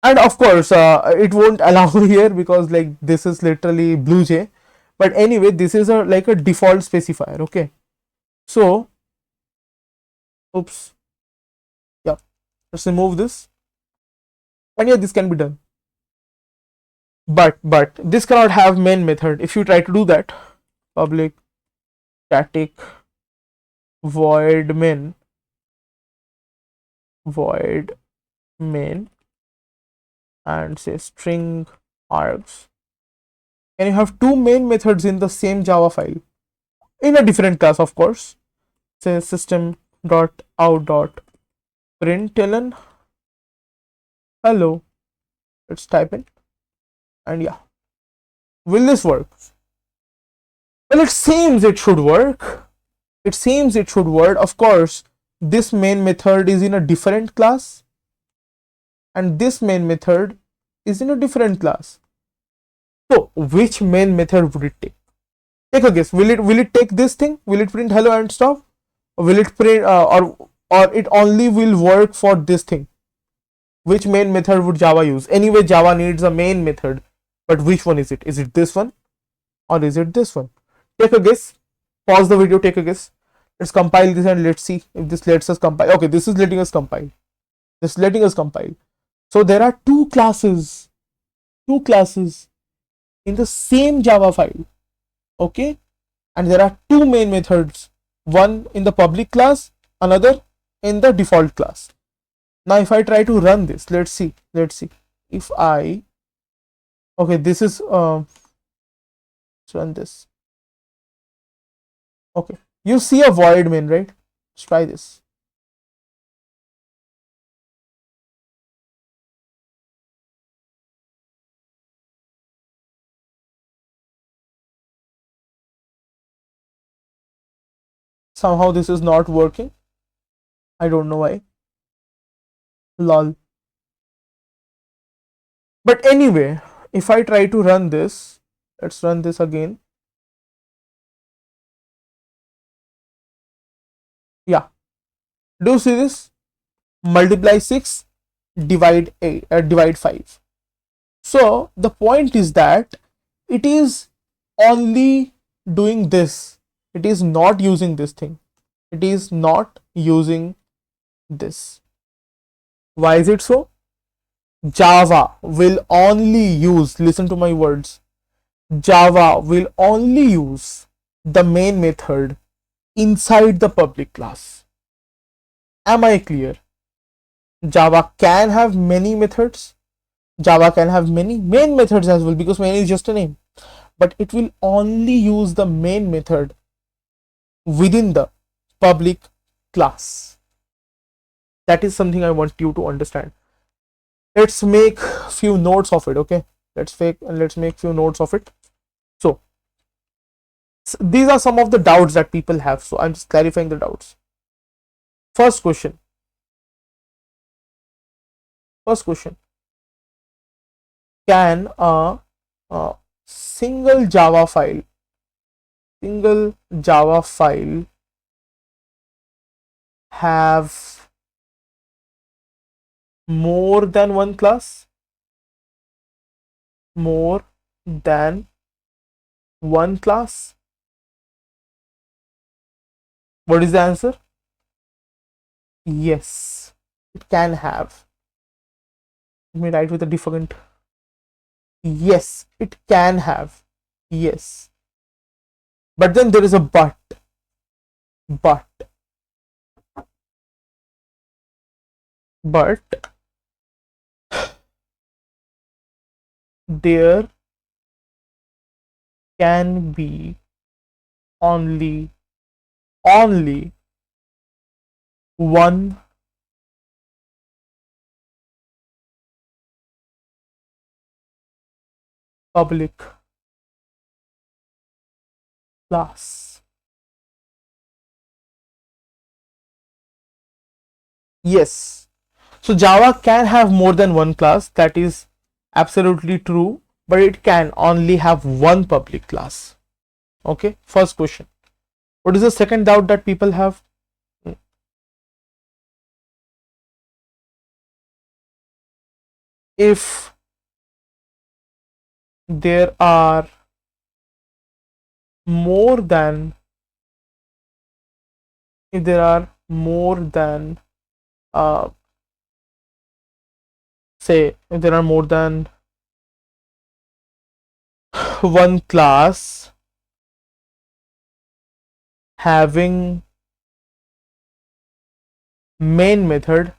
and of course it won't allow here because like this is literally BlueJ. But anyway, this is like a default specifier. Okay, so oops, yeah, let's remove this, and yeah, this can be done. But this cannot have main method. If you try to do that, public static void main and say string args, can you have two main methods in the same Java file in a different class? Of course, say system.out.println hello. Let's type in, and yeah, will this work? Well, it seems it should work. It seems it should work. Of course, this main method is in a different class, and this main method is in a different class. So, which main method would it take? Take a guess. Will it take this thing? Will it print hello and stop? Or will it print or it only will work for this thing? Which main method would Java use? Anyway, Java needs a main method, but which one is it? Is it this one or is it this one? Take a guess. Pause the video, take a guess. Let's compile this and let's see if this lets us compile. Okay, this is letting us compile. This is letting us compile. So there are two classes in the same Java file. Okay, and there are two main methods, one in the public class, another in the default class. Now if I try to run this, let's see if I, okay, this is let's run this. Okay, you see a void main, right? Let's try this. Somehow this is not working. I don't know why. Lol. But anyway, if I try to run this, let's run this again. Yeah. Do you see this? Multiply 6, divide 5. So the point is that it is only doing this. It is not using this thing. It is not using this. Why is it so? Java will only use, listen to my words, Java will only use the main method inside the public class. Am I clear? Java can have many methods. Java can have many main methods as well, because main is just a name. But it will only use the main method within the public class. That is something I want you to understand. Let's make few notes of it. Okay, let's make few notes of it. So these are some of the doubts that people have, so I'm just clarifying the doubts. First question, can a single Java file have more than one class? More than one class? What is the answer? Yes, it can have. Let me write with a different. Yes, it can have. Yes. But then there is a but. But there can be only one public class. Yes. So Java can have more than one class, that is absolutely true, but it can only have one public class. Okay, first question. What is the second doubt that people have? If there are more than say if there are more than one class having main method,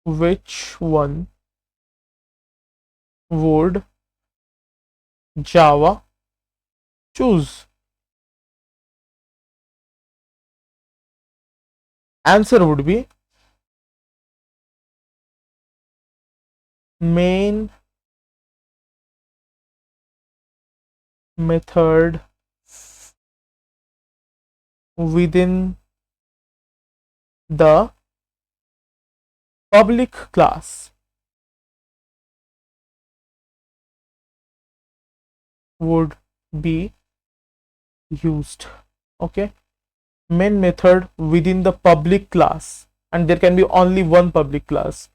which one would Java choose? Answer would be main method within the public class would be used. Okay, main method within the public class, and there can be only one public class,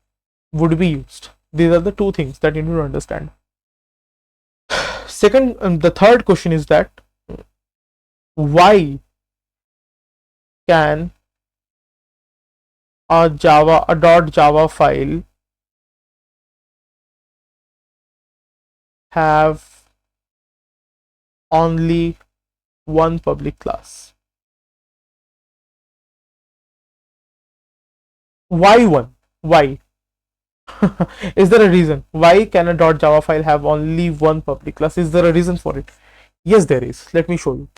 would be used. These are the two things that you need to understand. Second, the third question is that why can a .java file have only one public class? Why one? Why? Is there a reason? Why can a .java file have only one public class? Is there a reason for it? Yes, there is. Let me show you.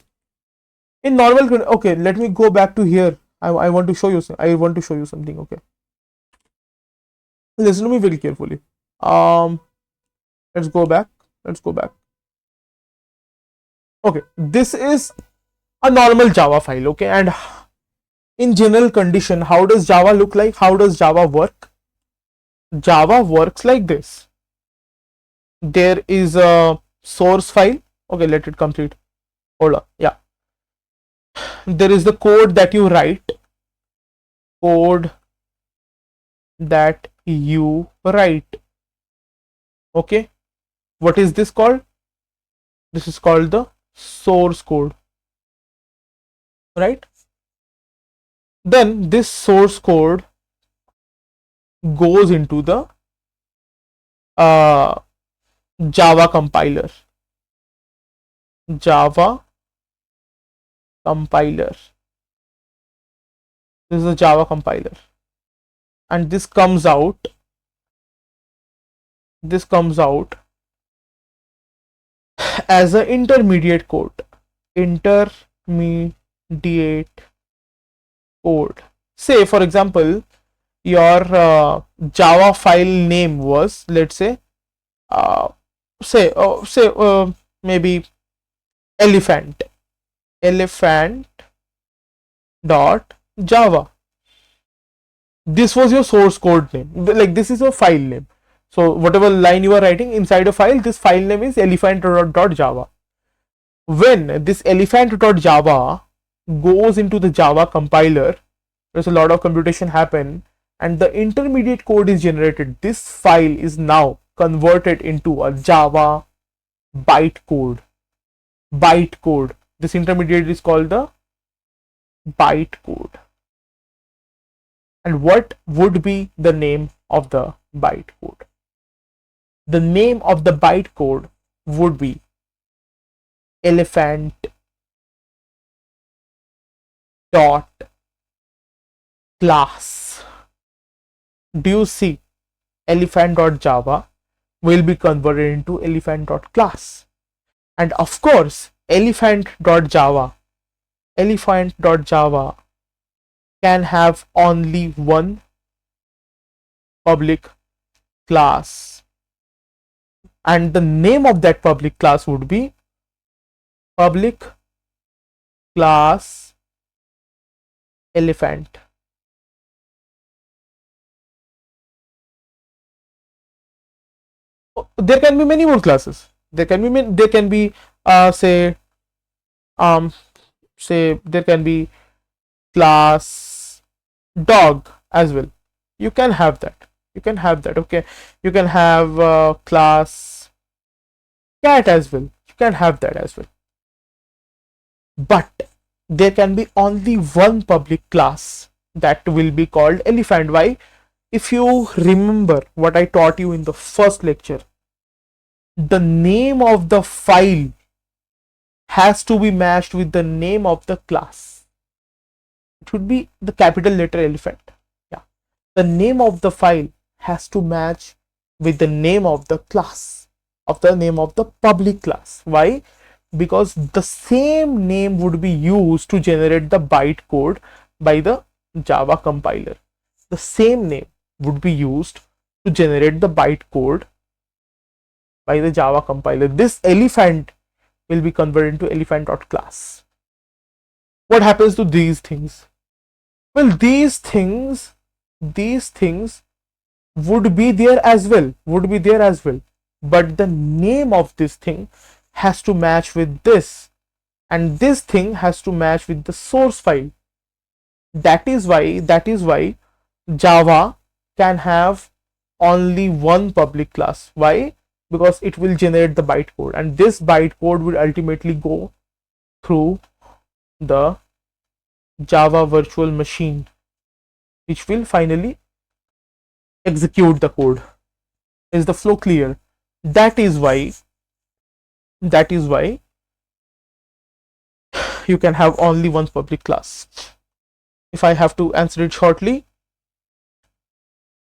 In normal, okay, let me go back to here. I want to show you. I want to show you something. Okay, listen to me very carefully. Let's go back. Let's go back. Okay, this is a normal Java file. Okay, and in general condition, how does Java look like? How does Java work? Java works like this. There is a source file. Okay, let it complete. Hold on. Yeah. There is the code that you write. Code that you write. Okay. What is this called? This is called the source code. Right? Then this source code goes into the Java compiler. Java compiler. This is a Java compiler, and this comes out. This comes out as an intermediate code. Intermediate code. Say, for example, your Java file name was, let's say, maybe elephant dot Java. This was your source code name. Like, this is a file name. So whatever line you are writing inside a file, this file name is elephant.java. When this elephant.java goes into the Java compiler, there's a lot of computation happen, and the intermediate code is generated. This file is now converted into a Java bytecode. Bytecode. This intermediate is called the bytecode. And what would be the name of the bytecode? The name of the bytecode would be elephant dot class. Do you see? Elephant.java will be converted into elephant.class. And of course, elephant.java can have only one public class, and the name of that public class would be public class elephant. There can be many more classes. There can be say there can be class dog as well. You can have that. Okay, you can have class cat as well. You can have that as well. But there can be only one public class that will be called elephant. Why? If you remember what I taught you in the first lecture, the name of the file has to be matched with the name of the class. It would be the capital letter elephant. Yeah, the name of the file has to match with the name of the class, of the name of the public class. Why? Because the same name would be used to generate the bytecode by the Java compiler. The same name would be used to generate the bytecode by the Java compiler. This elephant will be converted into elephant.class. What happens to these things? Well, these things would be there as well, but the name of this thing has to match with this, and this thing has to match with the source file. That is why Java can have only one public class. Why? Because it will generate the bytecode, and this bytecode will ultimately go through the Java virtual machine, which will finally execute the code. Is the flow clear? That is why you can have only one public class. If I have to answer it shortly,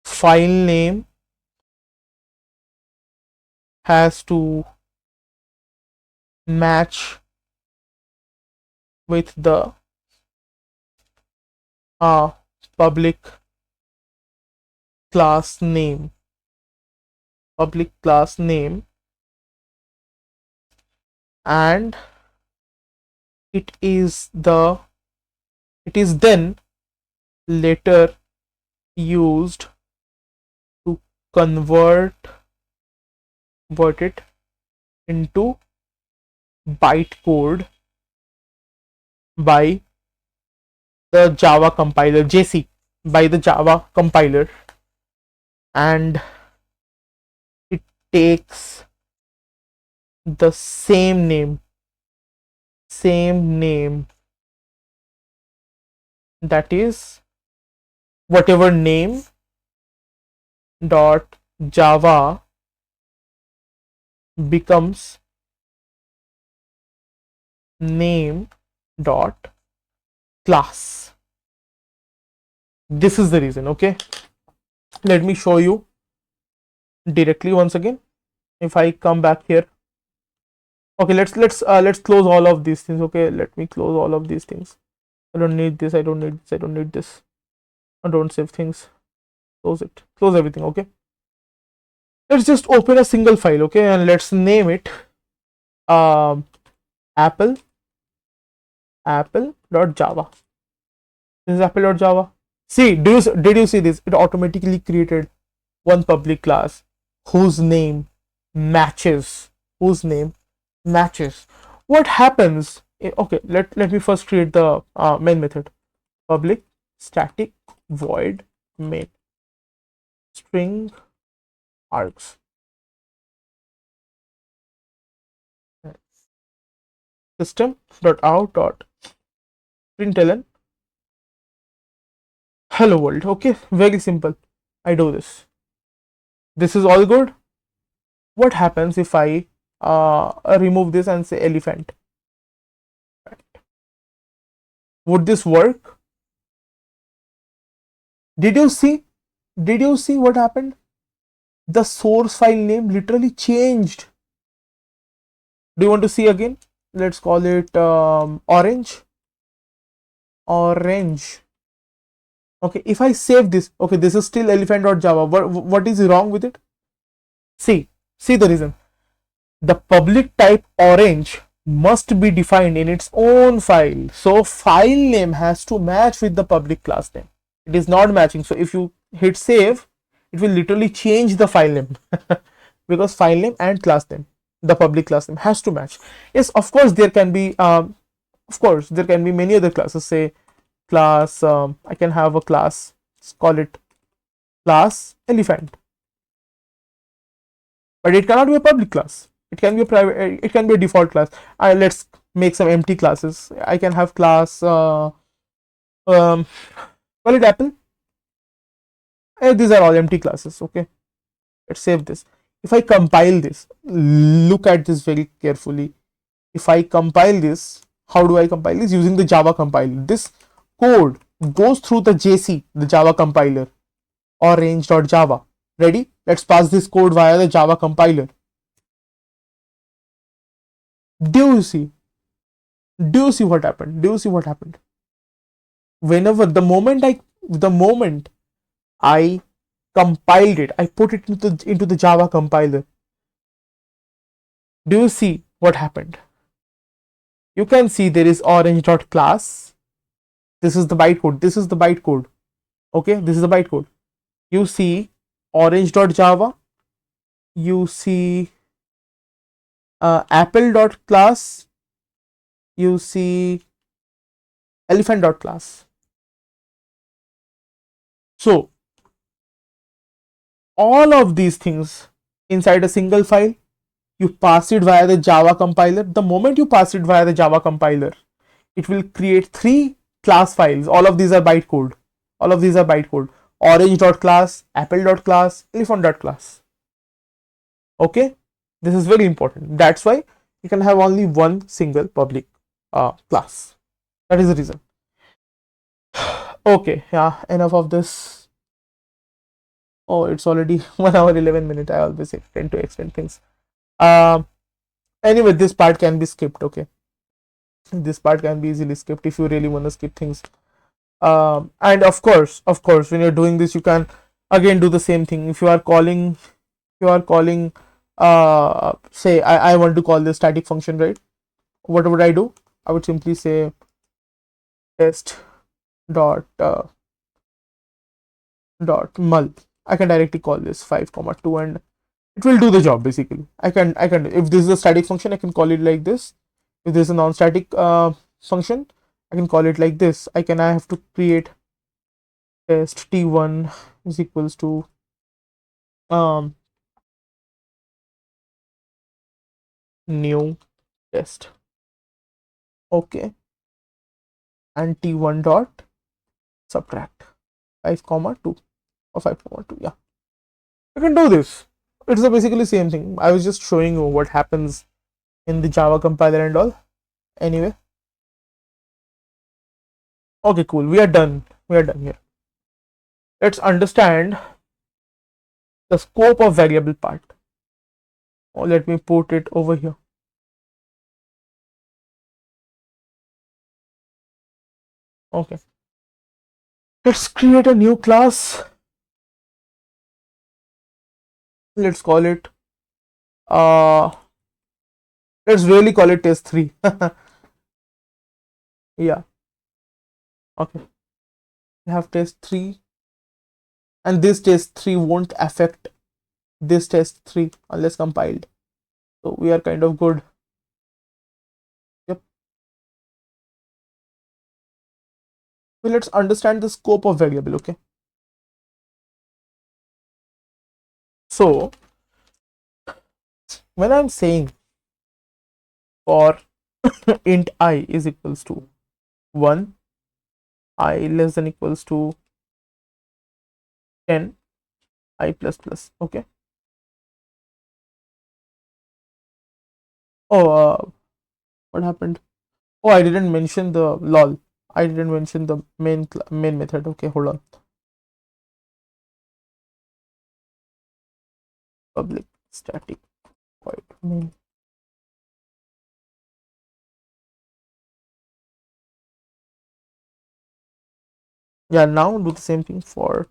file name has to match with the public class name, and it is then later used to convert it into bytecode by the Java compiler, JC, by the Java compiler, and it takes the same name, that is whatever name dot Java becomes name dot class. This is the reason. Okay, let me show you directly once again. If I come back here, okay, let's close all of these things. Okay, let me close all of these things. I don't need this, I don't need this, I don't need this. I don't save things. Close it, close everything. Okay, let's just open a single file. Okay, and let's name it apple.java. This is apple.java. See, did you see this? It automatically created one public class whose name matches. What happens? Okay, let me first create the main method. Public static void main string args. System.out.println hello world. Okay, very simple. I do this. This is all good. What happens if I remove this and say elephant? Would this work? Did you see what happened? The source file name literally changed. Do you want to see again? Let's call it orange. Okay, if I save this, okay, this is still elephant.java. What is wrong with it? See the reason. The public type orange must be defined in its own file. So file name has to match with the public class name. It is not matching. So if you hit save, it will literally change the file name because file name and class name, the public class name, has to match. Yes, of course there can be many other classes. Say class, I can have a class, let's call it class elephant, but it cannot be a public class. It can be a private, it can be a default class. Let's make some empty classes. I can have class call it apple. These are all empty classes. Okay, let's save this. If I compile this, look at this very carefully. If I compile this, how do I compile this? Using the Java compiler. This code goes through the JC, the Java compiler, orange.java. Ready? Let's pass this code via the Java compiler. Do you see what happened? Whenever the moment I compiled it, I put it into the Java compiler, do you see what happened? You can see there is orange.class. This is the bytecode. This is the bytecode. Okay, this is the bytecode. You see orange.java. You see apple.class. You see elephant.class. So all of these things inside a single file, you pass it via the Java compiler. The moment you pass it via the Java compiler, it will create 3 class files. All of these are bytecode. All of these are bytecode. Orange.class, apple.class, elephant.class. Okay, this is very important. That's why you can have only one single public class. That is the reason. Okay, yeah, enough of this. Oh, it's already 1 hour 11 minutes. I always tend to explain things. Anyway, this part can be skipped. Okay, this part can be easily skipped if you really want to skip things. And of course, when you're doing this, you can again do the same thing. If you are calling, say I want to call this static function, right? What would I do? I would simply say test dot mul. I can directly call this 5,2 and it will do the job. Basically, I can if this is a static function, I can call it like this. If this is a non-static function, I can call it like this. I have to create test t1 is equals to new test. Okay, and t1 dot subtract 5,2 or 5,2. Yeah, I can do this. It's basically same thing. I was just showing you what happens in the Java compiler and all. Anyway, okay, cool. We are done here. Let's understand the scope of variable part. Oh, let me put it over here. Okay, let's create a new class. Let's call it let's really call it test3. Yeah, okay, we have test3, and this test3 won't affect this test3 unless compiled, so we are kind of good. Yep. So let's understand the scope of variable. Okay, so when I'm saying for int I is equals to 1, I less than equals to 10, I plus plus. Okay. Oh, what happened? Oh, I didn't mention the lol. I didn't mention the main method. Okay, hold on. Public static void main. Yeah, now do the same thing for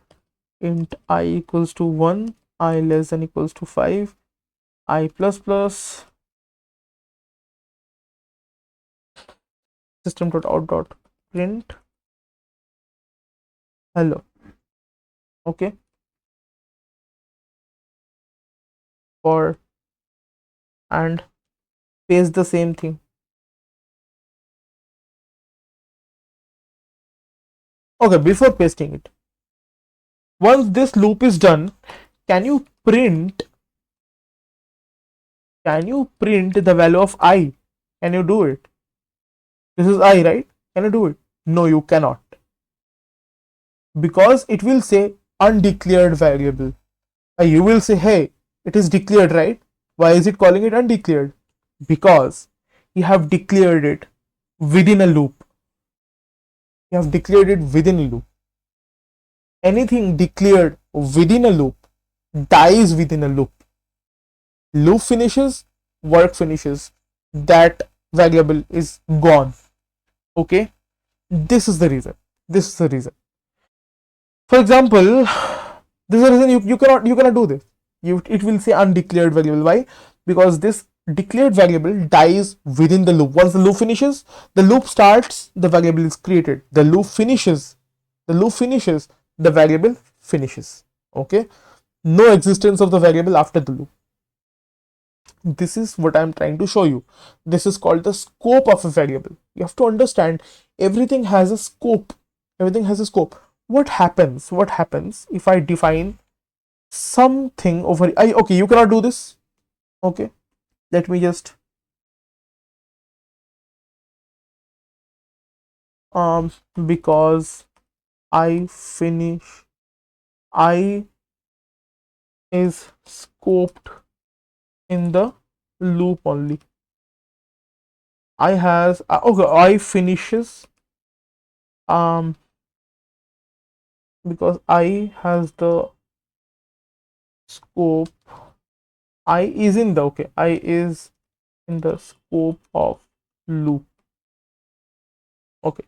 int I equals to 1, I less than equals to 5, I plus plus system.out.print hello. Okay, for and paste the same thing. Okay, before pasting it, once this loop is done, can you print the value of I? Can you do it? This is I, right? Can you do it? No, you cannot, because it will say undeclared variable. You will say, hey, it is declared, right? Why is it calling it undeclared? Because you have declared it within a loop. You have declared it within a loop. Anything declared within a loop dies within a loop. Loop finishes, work finishes, that variable is gone. Okay, this is the reason. For example, This is the reason you cannot do this. It will say undeclared variable. Why? Because this declared variable dies within the loop. Once the loop finishes, the loop starts, the variable is created. The loop finishes, the variable finishes. Okay, no existence of the variable after the loop. This is what I'm trying to show you. This is called the scope of a variable. You have to understand everything has a scope. Everything has a scope. What happens if I define something over okay, you cannot do this. Okay, let me just because I is scoped in the loop only. I has okay, I finishes because I has the scope. I is in the okay, I is in the scope of loop. Okay,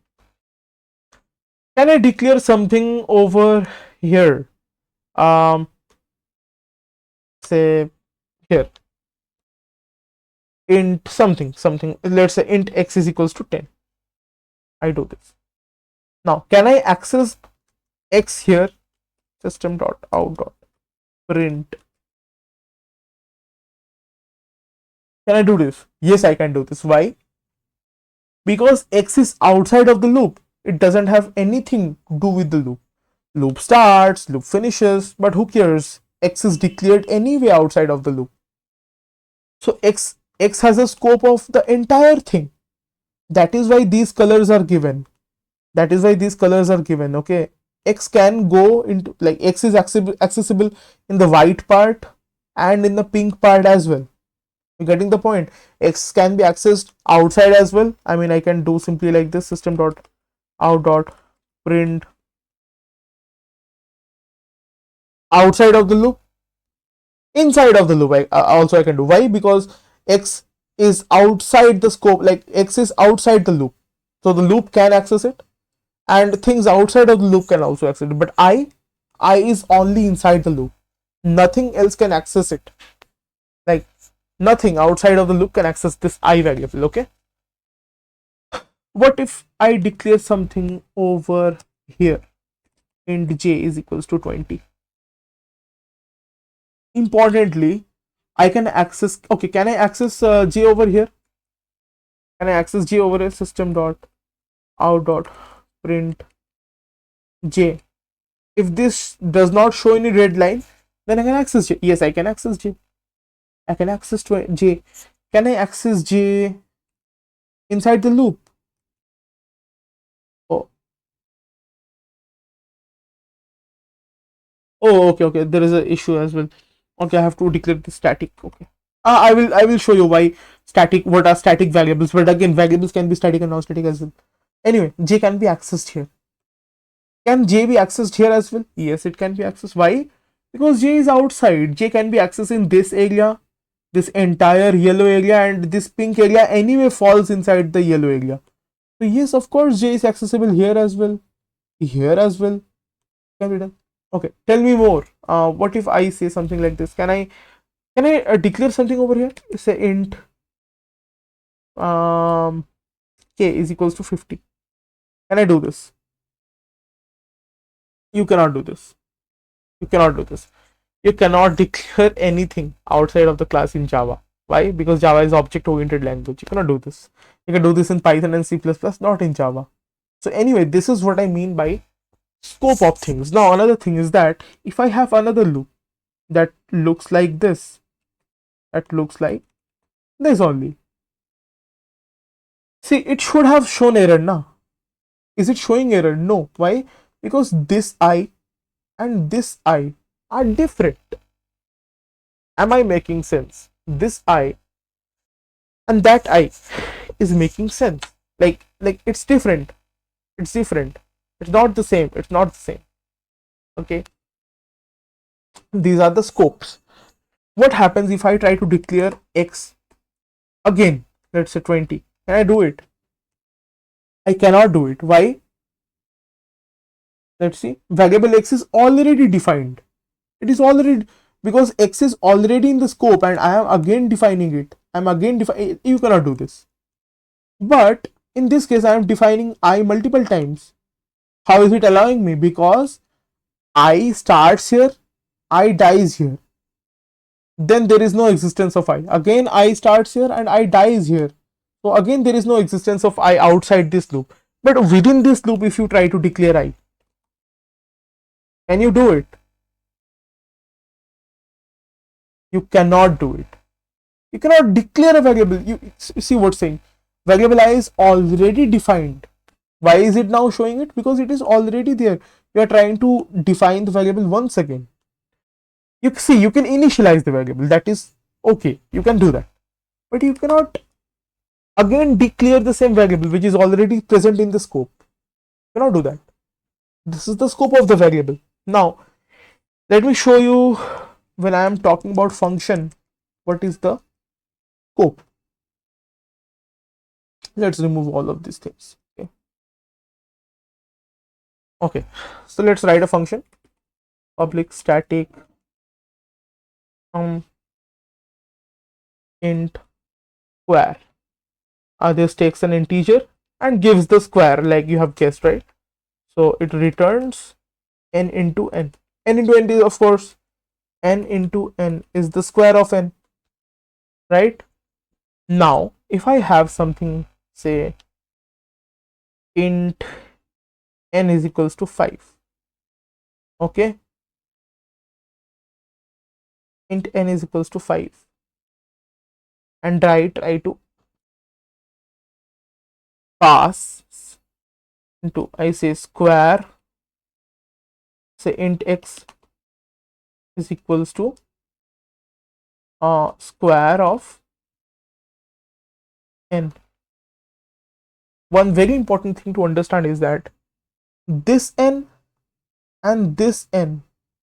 can I declare something over here? Say here int something, let's say int x is equals to 10. I do this. Now can I access x here? System dot out dot print. Can I do this? Yes, I can do this. Why? Because x is outside of the loop. It doesn't have anything to do with the loop. Loop starts, loop finishes, but who cares? X is declared anyway outside of the loop. So x has a scope of the entire thing. That is why these colors are given. Okay, x can go into, like, x is accessible in the white part and in the pink part as well. You're getting the point? X can be accessed outside as well. I mean, I can do simply like this: system dot out dot print outside of the loop, inside of the loop. I can do. Why? Because x is outside the scope, like x is outside the loop, so the loop can access it, and things outside of the loop can also access it. But I is only inside the loop. Nothing else can access it. Like, nothing outside of the loop can access this I variable. Okay. What if I declare something over here? Int j is equals to 20. Importantly, I can access, okay, can I access j over here? Can I access j over here? System dot out dot print j. If this does not show any red line, then I can access j. Yes, I can access j. I can access j. Can I access j inside the loop? Oh, okay, there is an issue as well. Okay, I have to declare the static. Okay, I will show you why static, what are static variables. But again, variables can be static and non-static as well. Anyway, j can be accessed here. Can j be accessed here as well? Yes, it can be accessed. Why? Because j is outside. J can be accessed in this area, this entire yellow area, and this pink area anyway falls inside the yellow area. So yes, of course, j is accessible here as well. Here as well. Can be done. Okay, tell me more. What if I say something like this? Can I declare something over here? Say int k is equals to 50. Can I do this? You cannot do this. You cannot do this. You cannot declare anything outside of the class in Java. Why? Because Java is object-oriented language. You cannot do this. You can do this in Python and C++, not in Java. So anyway, this is what I mean by scope of things. Now another thing is that if I have another loop that looks like this, only, see, it should have shown error now. Is it showing error? No. Why? Because this I and this I are different. Am I making sense? This I and that I is making sense. Like it's different. It's not the same. Okay, these are the scopes. What happens if I try to declare x again? Let's say 20. Can I do it? I cannot do it. Why? Let's see. Variable x is already defined. It is already, because x is already in the scope and I am again defining it. I'm again defining. You cannot do this. But in this case, I am defining I multiple times. How is it allowing me? Because I starts here, I dies here. Then there is no existence of I. Again, I starts here and I dies here. So again, there is no existence of I outside this loop. But within this loop, if you try to declare I, can you do it? You cannot do it. You cannot declare a variable. You see what's saying. Variable I is already defined. Why is it now showing it? Because it is already there. You are trying to define the variable once again. You see, you can initialize the variable. That is okay. You can do that. But you cannot again declare the same variable which is already present in the scope. You cannot do that. This is the scope of the variable. Now, let me show you when I am talking about function, what is the scope. Let's remove all of these things. Okay, so let's write a function, public static int square. This takes an integer and gives the square, like you have guessed, right? So it returns n into n. N into n is, of course, n into n is the square of n, right? Now, if I have something, say int n is equals to 5, okay, int n is equals to 5, and try to pass into, I say square, say int x is equals to square of n. One very important thing to understand is that this n and this n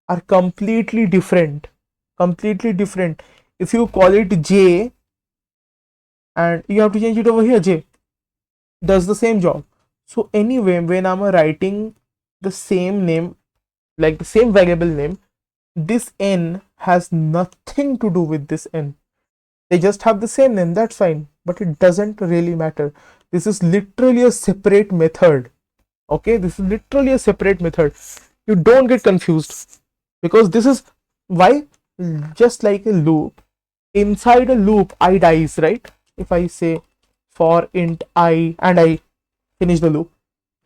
are completely different. If you call it j and you have to change it over here, j does the same job. So anyway, when I'm writing the same name, like the same variable name, this n has nothing to do with this n. They just have the same name, that's fine, but it doesn't really matter. This is literally a separate method. Okay, this is literally a separate method. You don't get confused, because this is why, just like a loop, inside a loop I dies, right? If I say for int I and I finish the loop,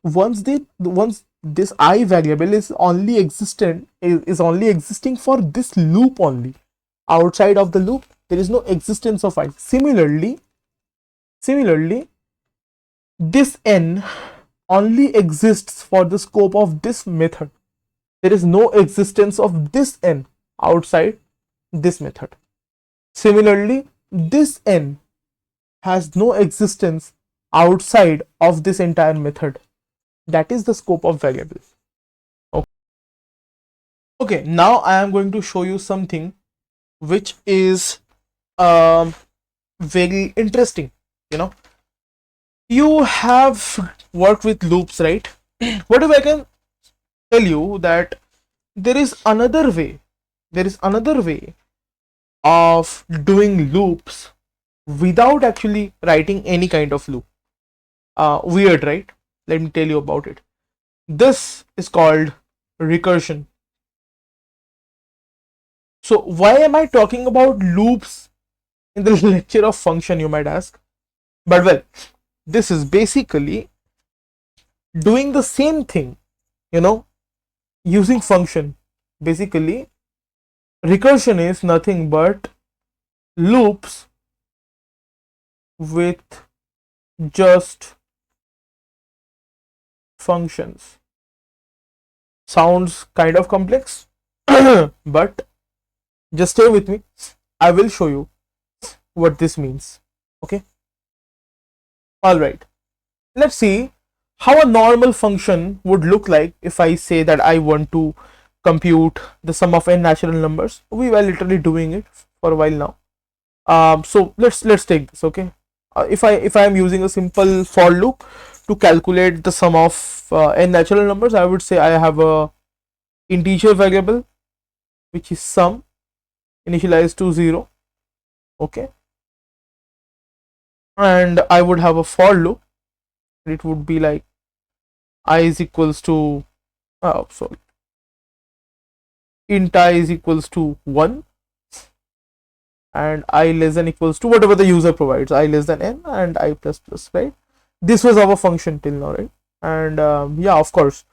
once this I variable is only existing for this loop only. Outside of the loop, there is no existence of I. Similarly, this n only exists for the scope of this method. There is no existence of this n outside this method. Similarly, this n has no existence outside of this entire method. That is the scope of variables. Okay, now I am going to show you something which is very interesting. You have worked with loops, right? What if I can tell you that there is another way of doing loops without actually writing any kind of loop? Weird, right? Let me tell you about it. This is called recursion. So why am I talking about loops in the lecture of function, you might ask? But well, this is basically doing the same thing, using function. Basically, recursion is nothing but loops with just functions. Sounds kind of complex, but just stay with me. I will show you what this means. Okay. All right. Let's see how a normal function would look like if I say that I want to compute the sum of n natural numbers. We were literally doing it for a while now. So let's take this. Okay. If I am using a simple for loop to calculate the sum of n natural numbers, I would say I have a integer variable which is sum initialized to 0. Okay, and I would have a for loop. It would be like I is equals to sorry, int I is equals to 1 and I less than equals to whatever the user provides, I less than n and I plus plus, right? This was our function till now, right? And yeah, of course,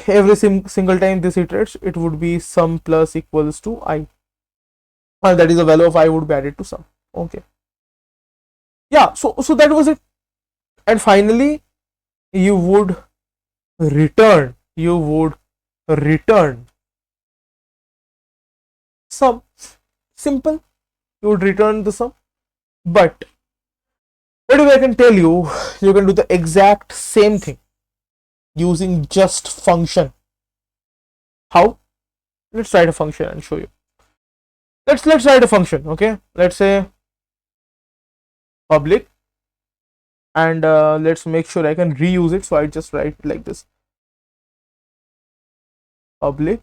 every single time this iterates, it would be sum plus equals to I, and that is the value of I would be added to sum. Okay, yeah, so that was it. And finally you would return sum. Simple, you would return the sum. But whatever I can tell you, you can do the exact same thing using just function. How? Let's write a function and show you. Let's write a function. Okay, let's say public, and let's make sure I can reuse it, so I just write like this: public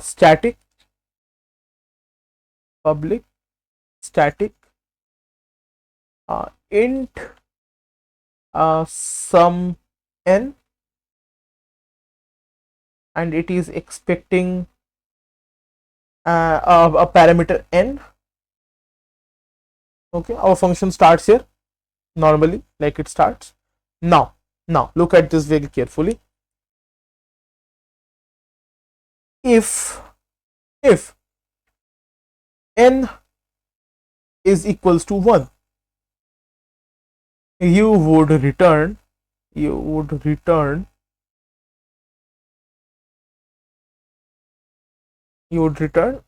static, public static int sum n, and it is expecting a parameter n. Okay, our function starts here normally like it starts. Now look at this very carefully. If n is equals to 1, you would return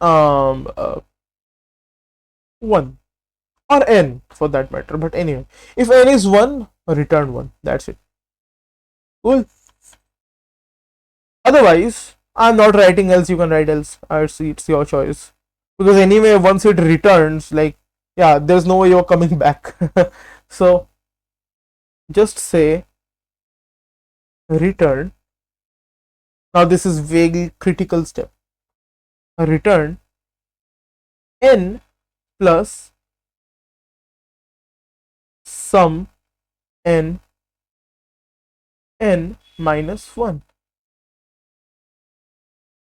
uh, 1 or n for that matter, but anyway, if n is 1, return 1. That's it. Cool. Otherwise, I'm not writing else, you can write else. It's your choice, because anyway once it returns, like, yeah, there's no way you're coming back. So just say return. Now this is very critical step. Return n plus sum n minus 1.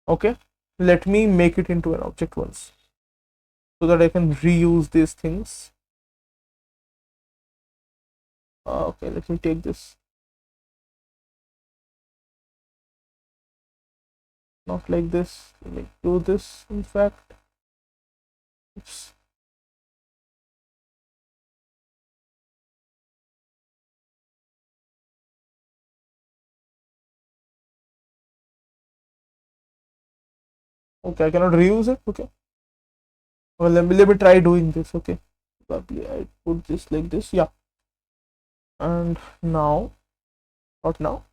Okay, let me make it into an object once so that I can reuse these things. Okay, let me take this. Not like this. Let me do this. In fact, oops. Okay, I cannot reuse it. Okay, well, let me try doing this. Okay, probably I put this like this. Yeah, and now, not now.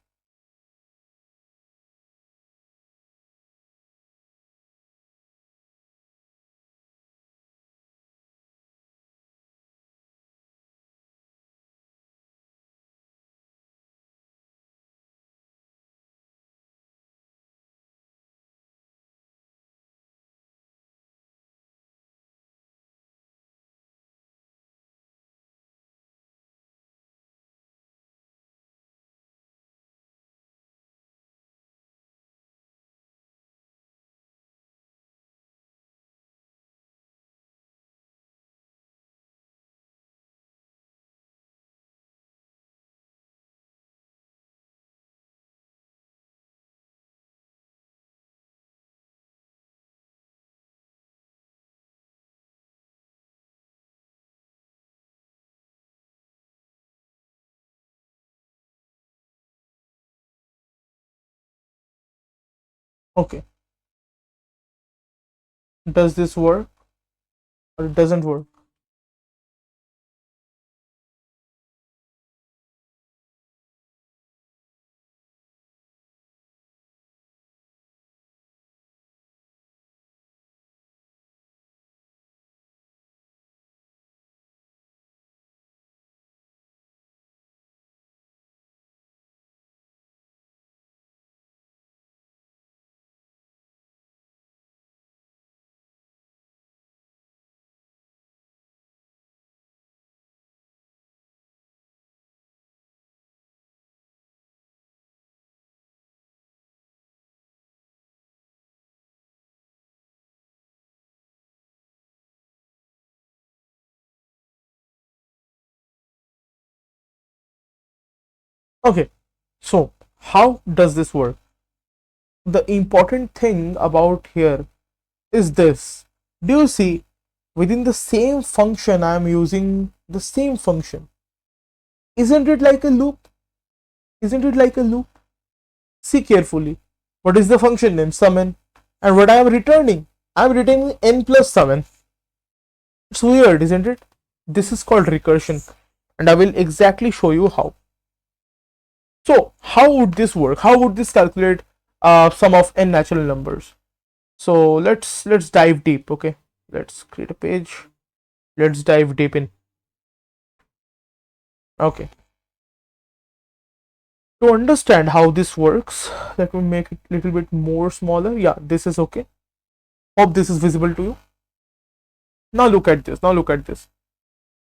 Okay, does this work or it doesn't work? Okay, so how does this work? The important thing about here is this. Do you see, within the same function I am using the same function? Isn't it like a loop? Isn't it like a loop? See carefully. What is the function name? Sum n. And what I am returning? I am returning n plus sum n. It's weird, isn't it? This is called recursion, and I will exactly show you how. So how would this work? How would this calculate sum of n natural numbers? So let's dive deep. Okay, let's create a page. Let's dive deep in. Okay, to understand how this works, let me make it a little bit more smaller. Yeah, this is okay. Hope this is visible to you. Now look at this. Now look at this.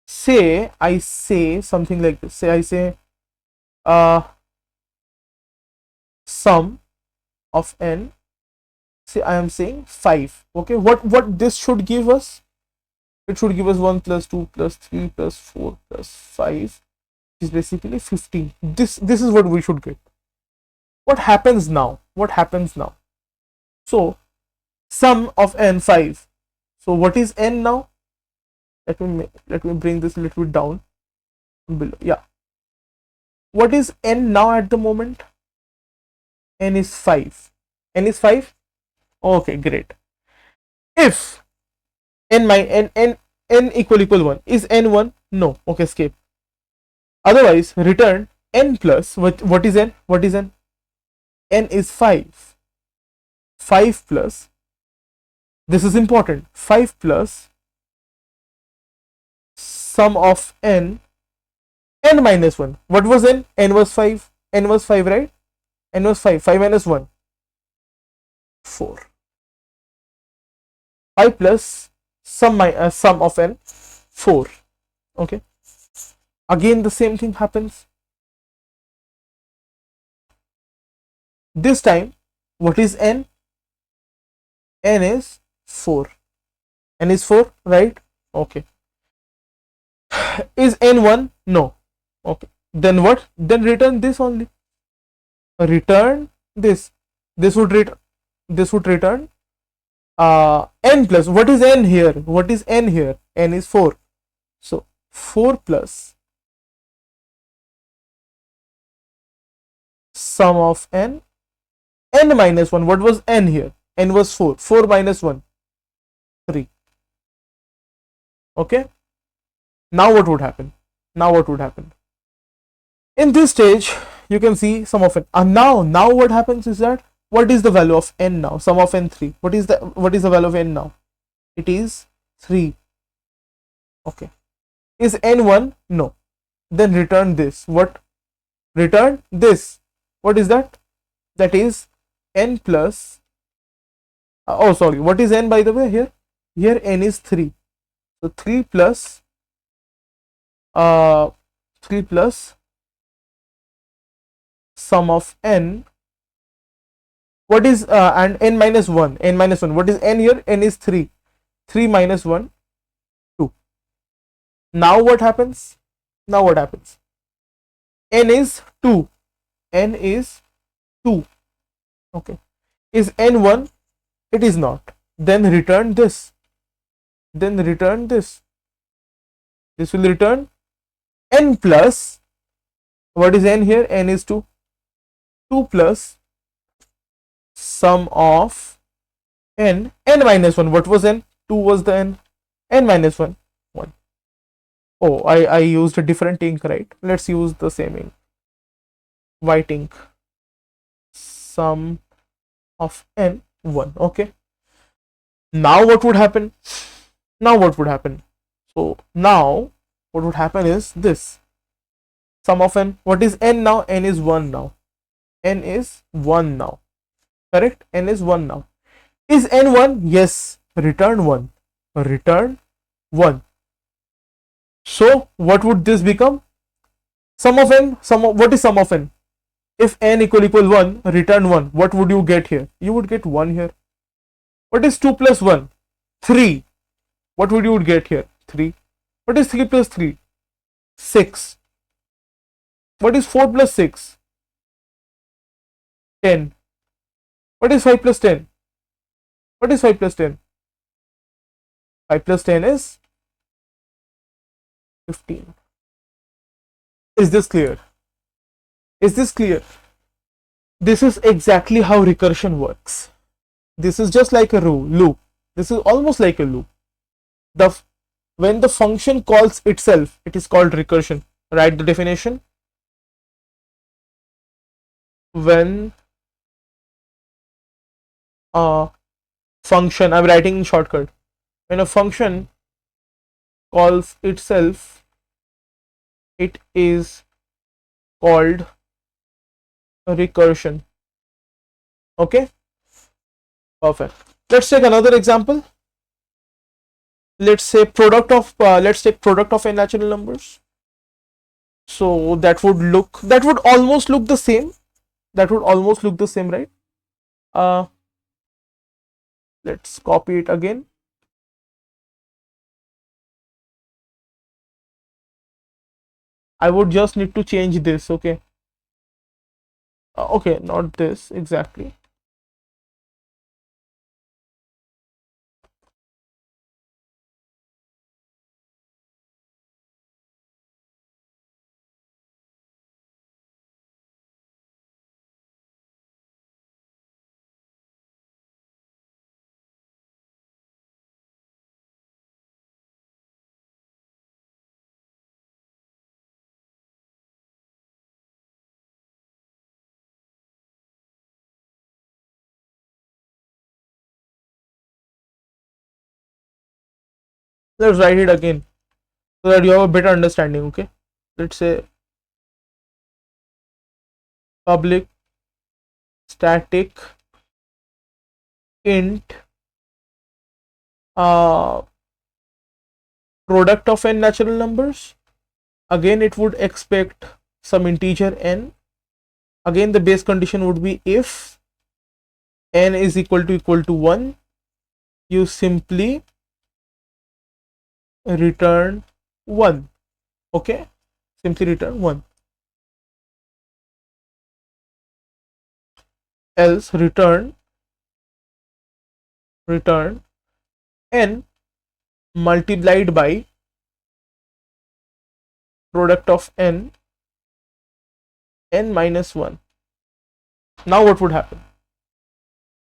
Say I say something like this. Say I say sum of n. Say I am saying 5. Okay, what this should give us? It should give us 1 plus 2 plus 3 plus 4 plus 5 is basically 15. This is what we should get. What happens now? What happens now? So sum of n 5. So what is n now? Let me bring this a little bit down below. Yeah. What is n now at the moment? N is 5. N is 5. Okay, great. If n equal 1, is n 1? No. Okay, escape. Otherwise, return n plus what is n? What is n? N is 5. 5 plus, this is important, 5 plus sum of n minus 1. What was n? N was 5. N was 5, right? N was 5. 5 minus 1, 4. 5 plus sum of n, 4. Okay. Again, the same thing happens. This time, what is n? N is 4. N is 4, right? Okay. Is n 1? No. Okay. Then what? Then return this only. Return this. This would return n plus, what is n here? What is n here? N is 4. So 4 plus sum of n minus 1. What was n here? N was 4. 4 minus 1, 3. Okay. Now what would happen? In this stage, you can see sum of n. Now what happens is that, what is the value of n now? Sum of n 3. What is the value of n now? It is 3. Okay. Is n 1? No. Then return this. What? Return this. What is that? That is n plus. Oh, sorry. What is n, by the way, here? Here n is 3. So 3 plus 3 plus sum of n. What is and n minus 1? N minus 1. What is n here? N is 3. 3 minus 1, 2. Now what happens? N is 2. N is 2. Okay. Is n 1? It is not. Then return this. This will return n plus, what is n here? N is 2. 2 plus sum of n minus 1. What was n? 2 was the n minus 1, 1. Oh, I used a different ink, right? Let's use the same ink, white ink. Sum of n, 1. Okay. Now what would happen? So now what would happen is this. Sum of n. What is n now? N is 1 now. Correct? N is 1 now. Is n 1? Yes. Return 1. So what would this become? Sum of n. What is sum of n? If n equal 1, return 1. What would you get here? You would get 1 here. What is 2 plus 1? 3. What would you get here? 3. What is 3 plus 3? 6. What is 4 plus 6? 10. What is 5 plus 10? What is 5 plus 10? 5 plus 10 is 15. Is this clear? Is this clear? This is exactly how recursion works. This is just like a loop. This is almost like a loop. When the function calls itself, it is called recursion. Write the definition. When a function, I'm writing in shortcut. When a function calls itself, it is called a recursion. Okay, perfect. Let's take another example. Let's say let's take product of n natural numbers. So that would almost look the same. That would almost look the same, right? Let's copy it again. I would just need to change this. Okay. Okay, not this exactly. Let's write it again so that you have a better understanding. Okay, let's say public static int product of n natural numbers. Again, it would expect some integer n. Again, the base condition would be if n is equal to 1, you simply return 1. Okay, simply return 1. Else return n multiplied by product of n minus 1. Now what would happen?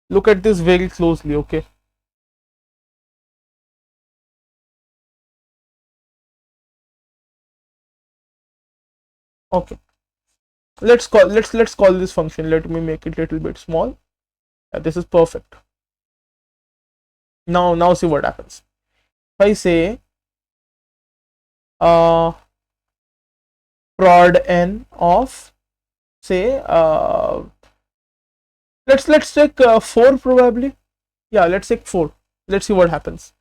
Look at this very closely. Okay, okay, let's call this function. Let me make it a little bit small. This is perfect. Now see what happens. If I say prod n of, say, let's take 4 probably. Yeah, let's take 4. Let's see what happens.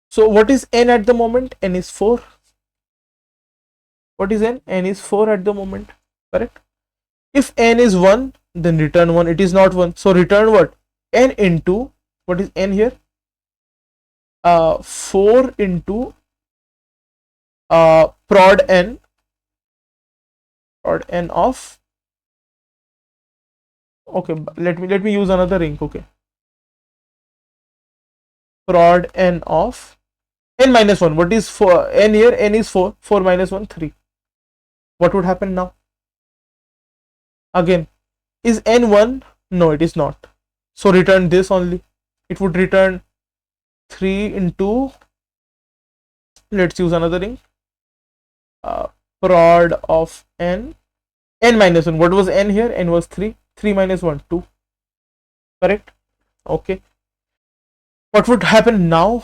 So what is n at the moment? N is 4. What is n? N is 4 at the moment, correct? If n is 1, then return 1. It is not 1, so return what? N into, what is n here? 4 into prod n of, okay, let me use another ring. Okay, prod n of n minus 1. What is 4? N here, n is 4. 4 minus 1, 3. What would happen now? Again, is n 1? No, it is not. So return this only. It would return 3 into, let's use another ring, prod of n minus 1. What was n here? N was 3. 3 minus 1, 2. Correct? Okay. What would happen now?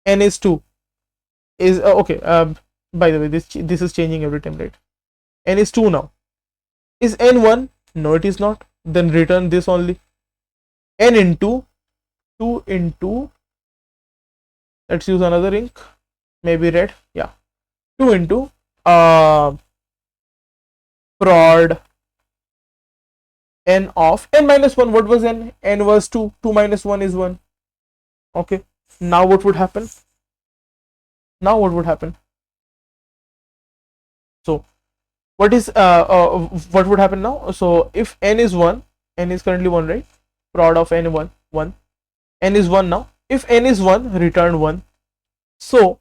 N is 2. Is okay. By the way, this is changing every time, right? N is 2 now. Is n 1? No, it is not. Then return this only. N into 2 into, let's use another ink, maybe red. Yeah, 2 into prod n of n minus 1. What was n? N was 2. 2 minus 1 is 1. Okay, now what would happen? So What is what would happen now? So if n is 1, n is currently 1, right? Prod of n 1, 1, n is 1 now. If n is 1, return 1. So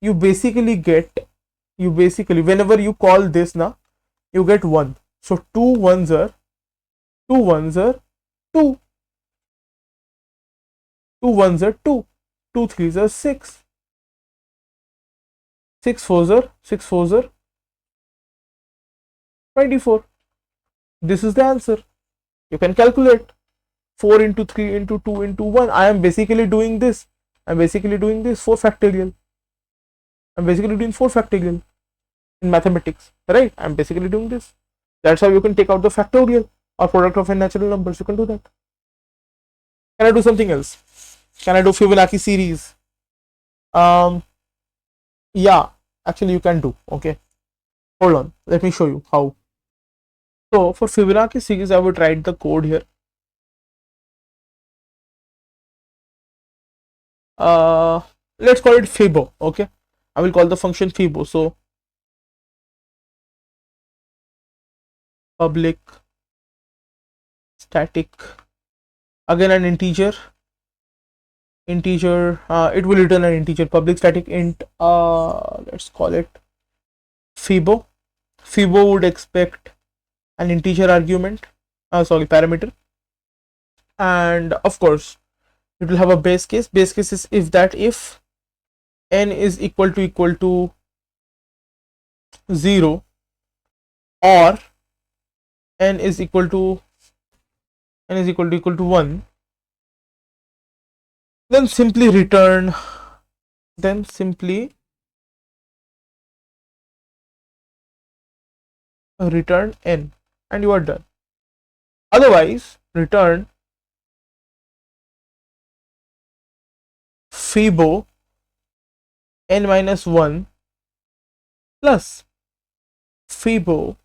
you basically get, whenever you call this now, you get 1. So 2 ones are 2 ones are 2, 2 ones are 2, 2 threes are 6, 6 fours are 24. This is the answer. You can calculate 4 into 3 into 2 into 1. I am basically doing this. I'm basically doing this 4 factorial. I'm basically doing 4 factorial in mathematics, right? I'm basically doing this. That's how you can take out the factorial or product of n natural numbers. You can do that. Can I do something else? Can I do Fibonacci series? Yeah, actually you can do. Okay, hold on. Let me show you how. So for Fibonacci series, I would write the code here. Let's call it Fibo. Okay, I will call the function Fibo. So public static, again an integer, it will return an integer, public static int, let's call it Fibo. Fibo would expect an integer argument, parameter, and of course it will have a base case. Base case is if n is equal to 0 or n is equal to 1, then simply return n, and you are done. Otherwise return Fibo n minus 1 plus Fibo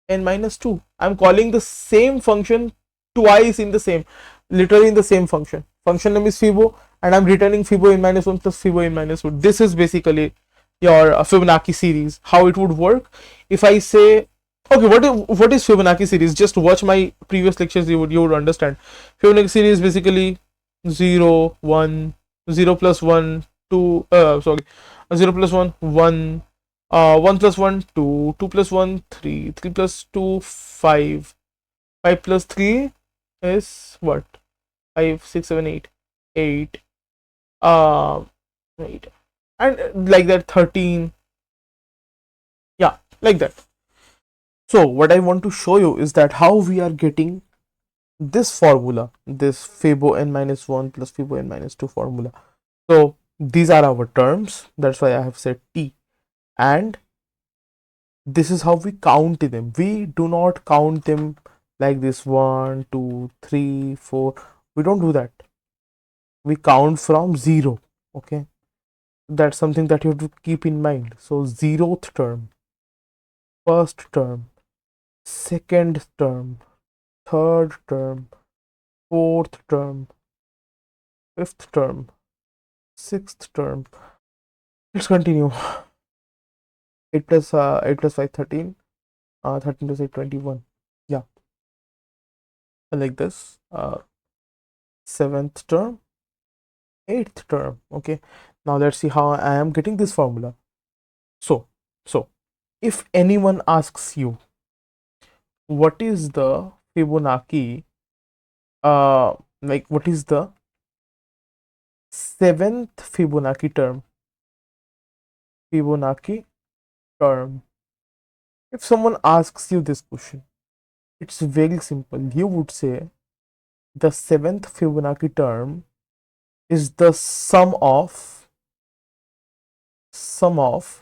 n minus 2. I'm calling the same function twice in the same, literally in the same function. Function name is Fibo, and I'm returning Fibo n minus 1 plus Fibo n minus 2. This is basically your Fibonacci series. How it would work if I say, okay, what is Fibonacci series? Just watch my previous lectures, you would understand. Fibonacci series is basically 0 1 0 plus 1 2 0 plus 1 1, 1 plus 1 2, 2 plus 1 3, 3 plus 2 5, 5 plus 3 is what? 5 6 7 8 8, 8, and like that 13. Yeah, like that. So what I want to show you is that how we are getting this formula, this Fibo n minus 1 plus Fibo n minus 2 formula. So these are our terms, that's why I have said t, and this is how we count them. We do not count them like this 1 2 3 4. We don't do that. We count from 0. Okay, that's something that you have to keep in mind. So 0th term, first term, second term, third term, fourth term, fifth term, sixth term. Let's continue. 8 plus 5 13, 13 plus 8 21. Yeah, like this. Seventh term, eighth term. Okay, now let's see how I am getting this formula. So if anyone asks you what is the Fibonacci, like what is the 7th Fibonacci term, if someone asks you this question, it's very simple. You would say the 7th Fibonacci term is the sum of 6th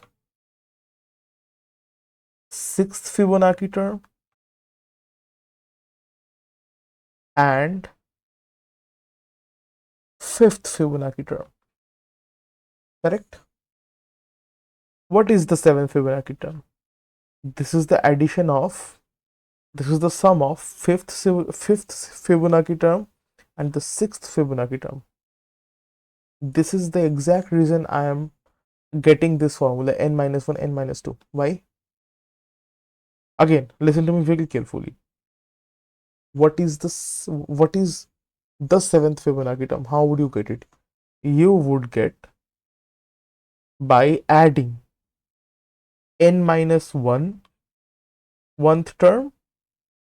Fibonacci term and 5th Fibonacci term. Correct? What is the 7th Fibonacci term? This is the addition of, this is the sum of 5th Fibonacci term and the 6th Fibonacci term. This is the exact reason I am getting this formula n minus 1 n minus 2. Why? Again, listen to me very carefully. What is this? What is the seventh Fibonacci term? How would you get it? You would get by adding n minus 1 1th term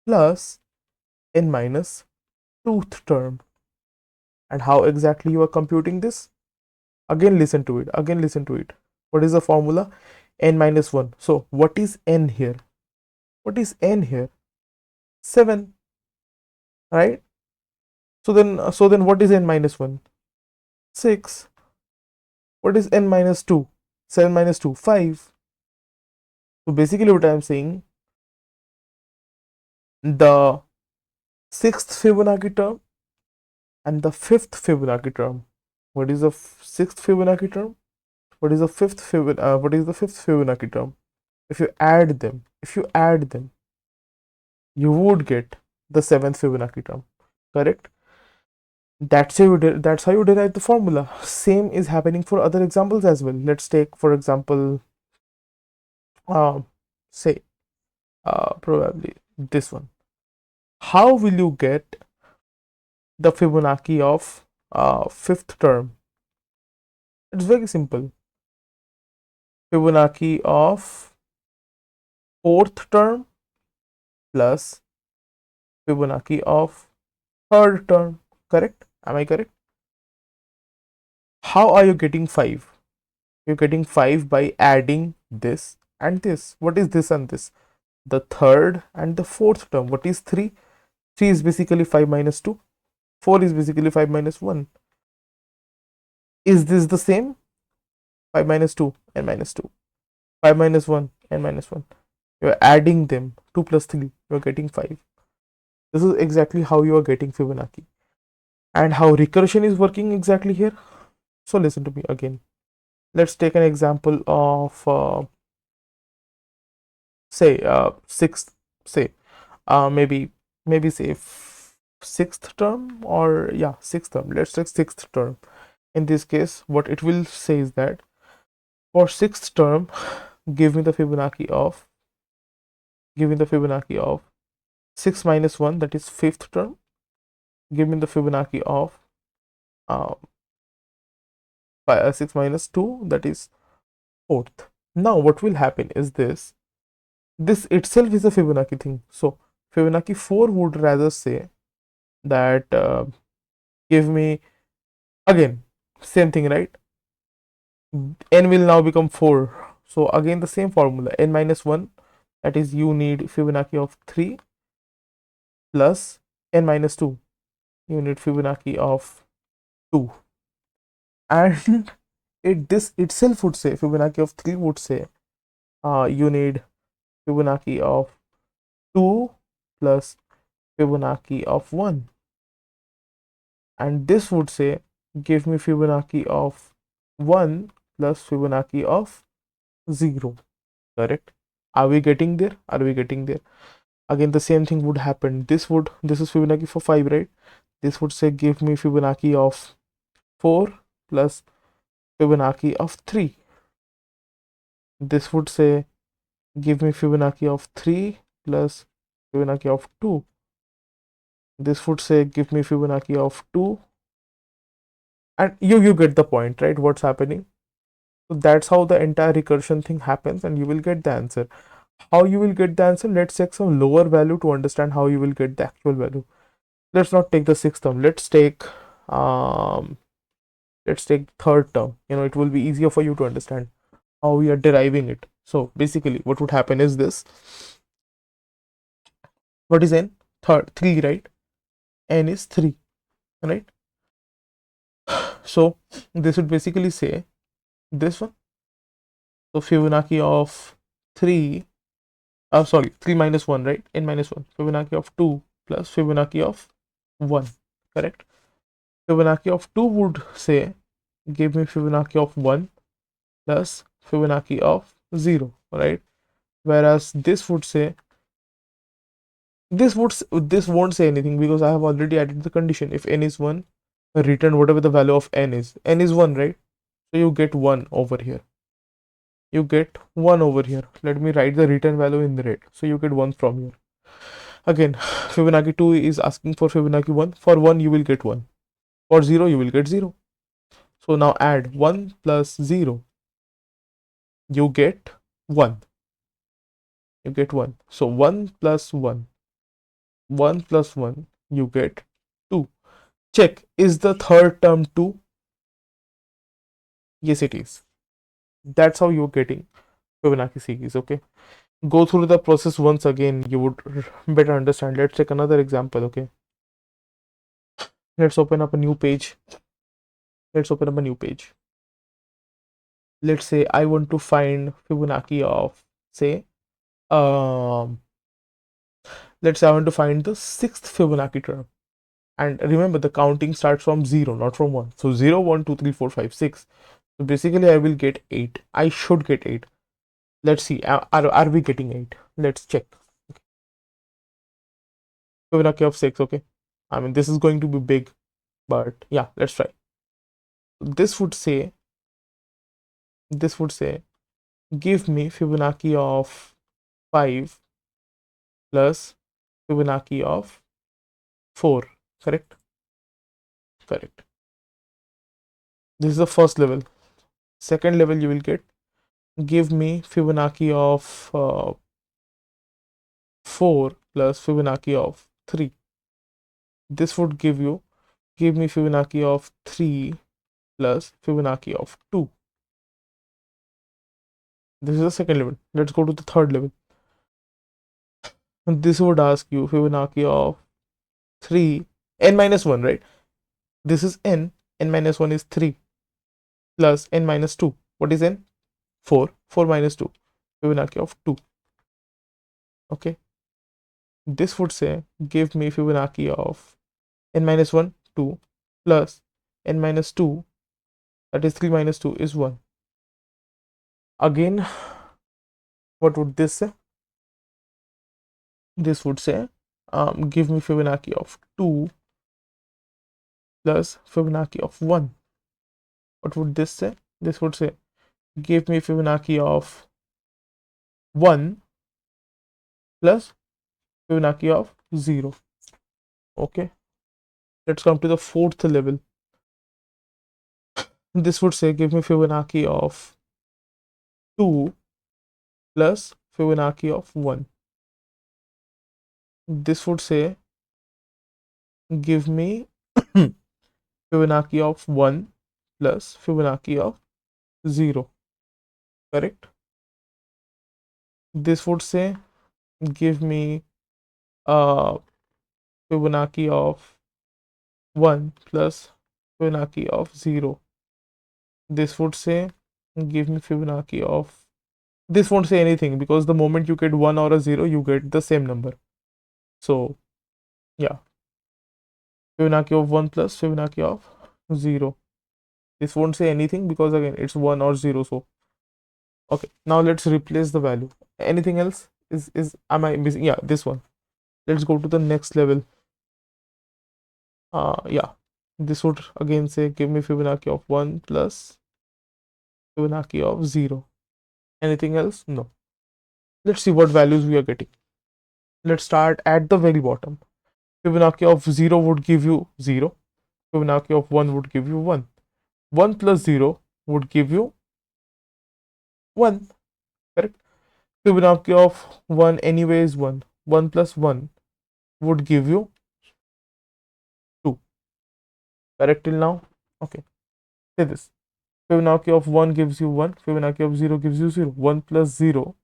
plus n minus 2th term. And how exactly you are computing this? Again, listen to it. Again, listen to it. What is the formula? N minus 1. So, what is n here? What is n here? 7, right? So then what is n minus 1? 6. What is n minus 2? 7 minus 2, 5. So basically what I am saying, the 6th Fibonacci term and the 5th Fibonacci term. What is the 6th Fibonacci term? What is the 5th Fibonacci term? If you add them, you would get the 7th Fibonacci term, correct? That's how you derive the formula. Same is happening for other examples as well. Let's take, for example, say probably this one. How will you get the Fibonacci of 5th term? It's very simple. Fibonacci of 4th term plus Fibonacci of 3rd term, correct? Am I correct? How are you getting 5? You're getting 5 by adding this and this. What is this and this? The 3rd and the 4th term. What is 3? 3 is basically 5 minus 2. 4 is basically 5 minus 1. Is this the same? 5 minus 2 and minus 2. 5 minus 1 and minus 1. You're adding them. 2 plus 3. You're getting 5. This is exactly how you are getting Fibonacci. And how recursion is working exactly here. So listen to me again. Let's take an example of say sixth, say maybe say 6th term, or yeah, 6th term. Let's take 6th term. In this case, what it will say is that for 6th term, give me the Fibonacci of 6 minus 1, that is 5th term. Give me the Fibonacci of 6 minus 2, that is 4th. Now what will happen is this itself is a Fibonacci thing. So Fibonacci 4 would rather say that give me, again, same thing, right? N will now become 4. So again the same formula, n minus 1, that is you need Fibonacci of 3 plus n minus 2, you need Fibonacci of 2. And this itself would say, Fibonacci of 3 would say you need Fibonacci of 2 plus Fibonacci of 1. And this would say give me Fibonacci of 1 plus Fibonacci of 0, correct? Are we getting there? Again the same thing would happen. This is Fibonacci for 5, right? This would say give me Fibonacci of 4 plus Fibonacci of 3. This would say give me Fibonacci of 3 plus Fibonacci of 2. This would say give me Fibonacci of 2. And you get the point, right? What's happening? So that's how the entire recursion thing happens, and you will get the answer. How you will get the answer? Let's take some lower value to understand how you will get the actual value. Let's not take the 6th term. Let's take 3rd term. It will be easier for you to understand how we are deriving it. So basically what would happen is this. What is n? 3, right? N is 3, right? So this would basically say this one. So Fibonacci of 3, 3 minus 1, right? N minus 1. Fibonacci of 2 plus Fibonacci of 1, correct? Fibonacci of 2 would say give me Fibonacci of 1 plus Fibonacci of 0, right? Whereas this would say, this won't say anything because I have already added the condition. If n is 1, return whatever the value of n is. N is 1, right? So you get 1 over here. you get 1 over here. Let me write the return value in the red. So you get 1 from here. Again, Fibonacci 2 is asking for Fibonacci 1. For 1, you will get 1. For 0, you will get 0. So now add 1 plus 0. You get 1. You get 1. So 1 plus 1. 1 plus 1, you get 2. Check, is the third term 2? Yes, it is. That's how you're getting Fibonacci series, okay? Go through the process once again, you would better understand. Let's take another example, okay? Let's open up a new page. Let's open up a new page. Let's say I want to find Fibonacci of, say, let's say I want to find the 6th Fibonacci term. And remember, the counting starts from 0, not from 1. So 0, 1, 2, 3, 4, 5, 6. So basically, I will get 8. I should get 8. Let's see, are we getting 8? Let's check. Fibonacci of 6, okay? I mean, this is going to be big, but yeah, let's try. This would say, give me Fibonacci of 5 plus Fibonacci of 4, correct? Correct. This is the first level. Second level, you will get, give me Fibonacci of 4 plus Fibonacci of 3. This would give me Fibonacci of 3 plus Fibonacci of 2. This is the second level. Let's go to the third level. And this would ask you Fibonacci of 3, n minus 1, right? This is n minus 1 is 3 plus n minus 2. What is n? 4. 4 minus 2. Fibonacci of 2. Okay. This would say, give me Fibonacci of n minus 1, 2 plus n minus 2, that is 3 minus 2 is 1. Again, what would this say? This would say, give me Fibonacci of 2 plus Fibonacci of 1. What would this say? This would say, give me Fibonacci of 1 plus Fibonacci of 0. Okay. Let's come to the fourth level. This would say, give me Fibonacci of 2 plus Fibonacci of 1. This would say, give me Fibonacci of 1 plus Fibonacci of 0. Correct? This would say, give me Fibonacci of 1 plus Fibonacci of 0. This would say, give me Fibonacci of, this won't say anything because the moment you get 1 or a 0, you get the same number. So yeah, Fibonacci of 1 plus Fibonacci of 0. This won't say anything because again it's 1 or 0. So okay, now let's replace the value. Anything else? Am I missing? Yeah, this one. Let's go to the next level. Yeah, this would again say, give me Fibonacci of 1 plus Fibonacci of 0. Anything else? No. Let's see what values we are getting. Let's start at the very bottom. Fibonacci of 0 would give you 0. Fibonacci of 1 would give you 1. 1 plus 0 would give you 1. Correct? Fibonacci of 1 anyway is 1. 1 plus 1 would give you 2. Correct till now? Okay. Say this. Fibonacci of 1 gives you 1. Fibonacci of 0 gives you 0. 1 plus 0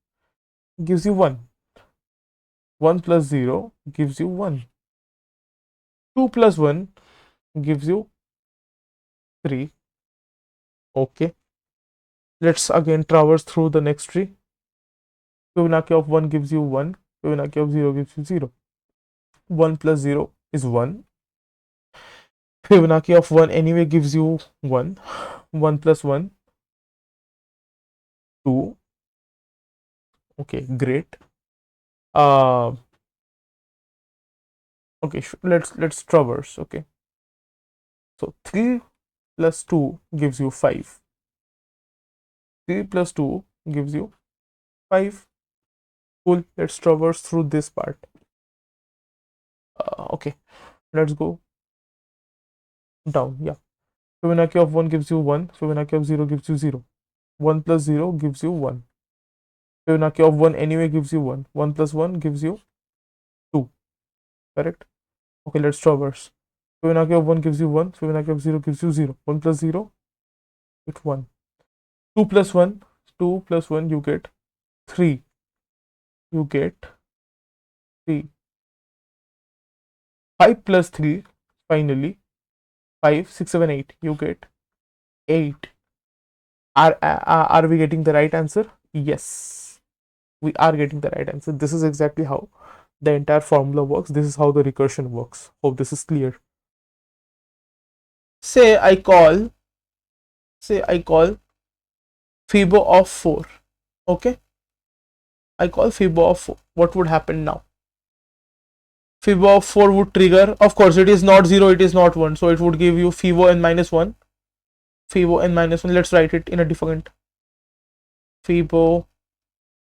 gives you 1. 1 plus 0 gives you 1. 2 plus 1 gives you 3. Okay. Let's again traverse through the next tree. Fibonacci of 1 gives you 1. Fibonacci of 0 gives you 0. 1 plus 0 is 1. Fibonacci of 1 anyway gives you 1. 1 plus 1, 2. Okay, great. Okay, let's traverse. Okay, so 3 plus 2 gives you 5. 3 plus 2 gives you 5. Cool. Let's traverse through this part. Okay, let's go down. Yeah. Fibonacci of 1 gives you 1. Fibonacci of 0 gives you 0. 1 plus 0 gives you 1. Fibonacci of 1 anyway gives you 1. 1 plus 1 gives you 2. Correct? Okay, let's traverse. Fibonacci of 1 gives you 1. Fibonacci of 0 gives you 0. 1 plus 0, it's 1. 2 plus 1, 2 plus 1, you get 3. You get 3. 5 plus 3, finally, 5, 6, 7, 8. You get 8. Are we getting the right answer? Yes, we are getting the right answer. This is exactly how the entire formula works. This is how the recursion works. Hope this is clear. Say I call Fibo of 4. Okay, I call Fibo of 4. What would happen now? Fibo of 4 would trigger. Of course, it is not 0, it is not 1. So it would give you Fibo n minus 1. Fibo n minus 1. Let's write it in a different. Fibo